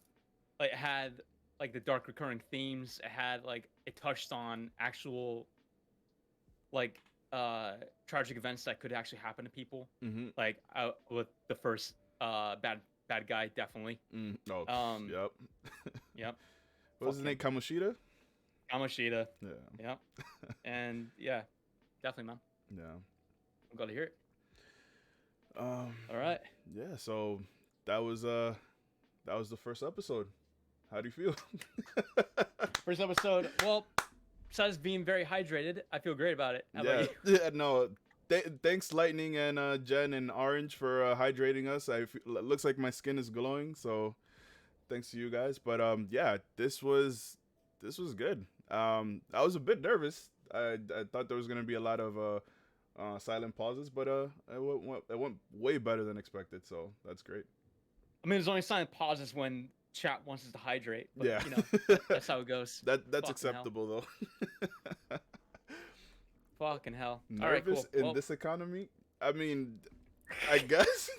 Like it had like the dark recurring themes. It had like it touched on actual like tragic events that could actually happen to people. Mm-hmm. Like with the first bad guy, definitely. Oh, Um, yep. Yep. What was his name? Kamoshida? Kamoshida. Yeah. Yep. And yeah, definitely, man. Yeah. I'm glad to hear it. Um. All right. Yeah. So that was the first episode. How do you feel? First episode. Well, besides being very hydrated, I feel great about it. How Yeah. about you? Yeah. No. Thanks, Lightning and Jen and Orange for hydrating us. It looks like my skin is glowing. So thanks to you guys. But yeah, this was good. I was a bit nervous. I thought there was gonna be a lot of silent pauses, but it went way better than expected. So that's great. I mean, there's only silent pauses when chat wants us to hydrate. But, Yeah. you know, that's how it goes. That's Fucking acceptable though. Fucking hell. All right, Nervous cool. in Well, this economy? I mean, I guess.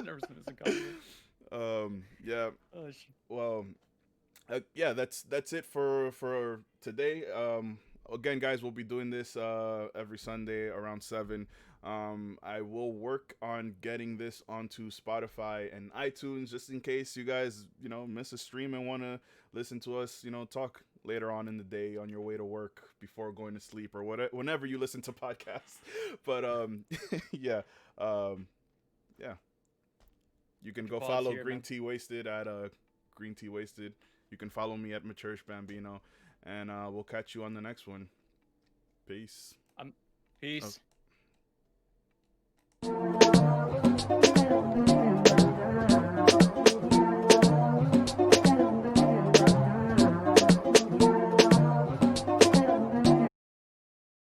nervous in this economy. Yeah. Oh, shit. Well, yeah. That's it for today. Again, guys, we'll be doing this every Sunday around 7. I will work on getting this onto Spotify and iTunes just in case you guys, miss a stream and want to listen to us, talk later on in the day on your way to work before going to sleep or whatever, whenever you listen to podcasts. But yeah, yeah. You can go Pause follow here, Green man. Tea Wasted at Green Tea Wasted. You can follow me at Maturish Bambino, and we'll catch you on the next one. Peace. Peace. Oh.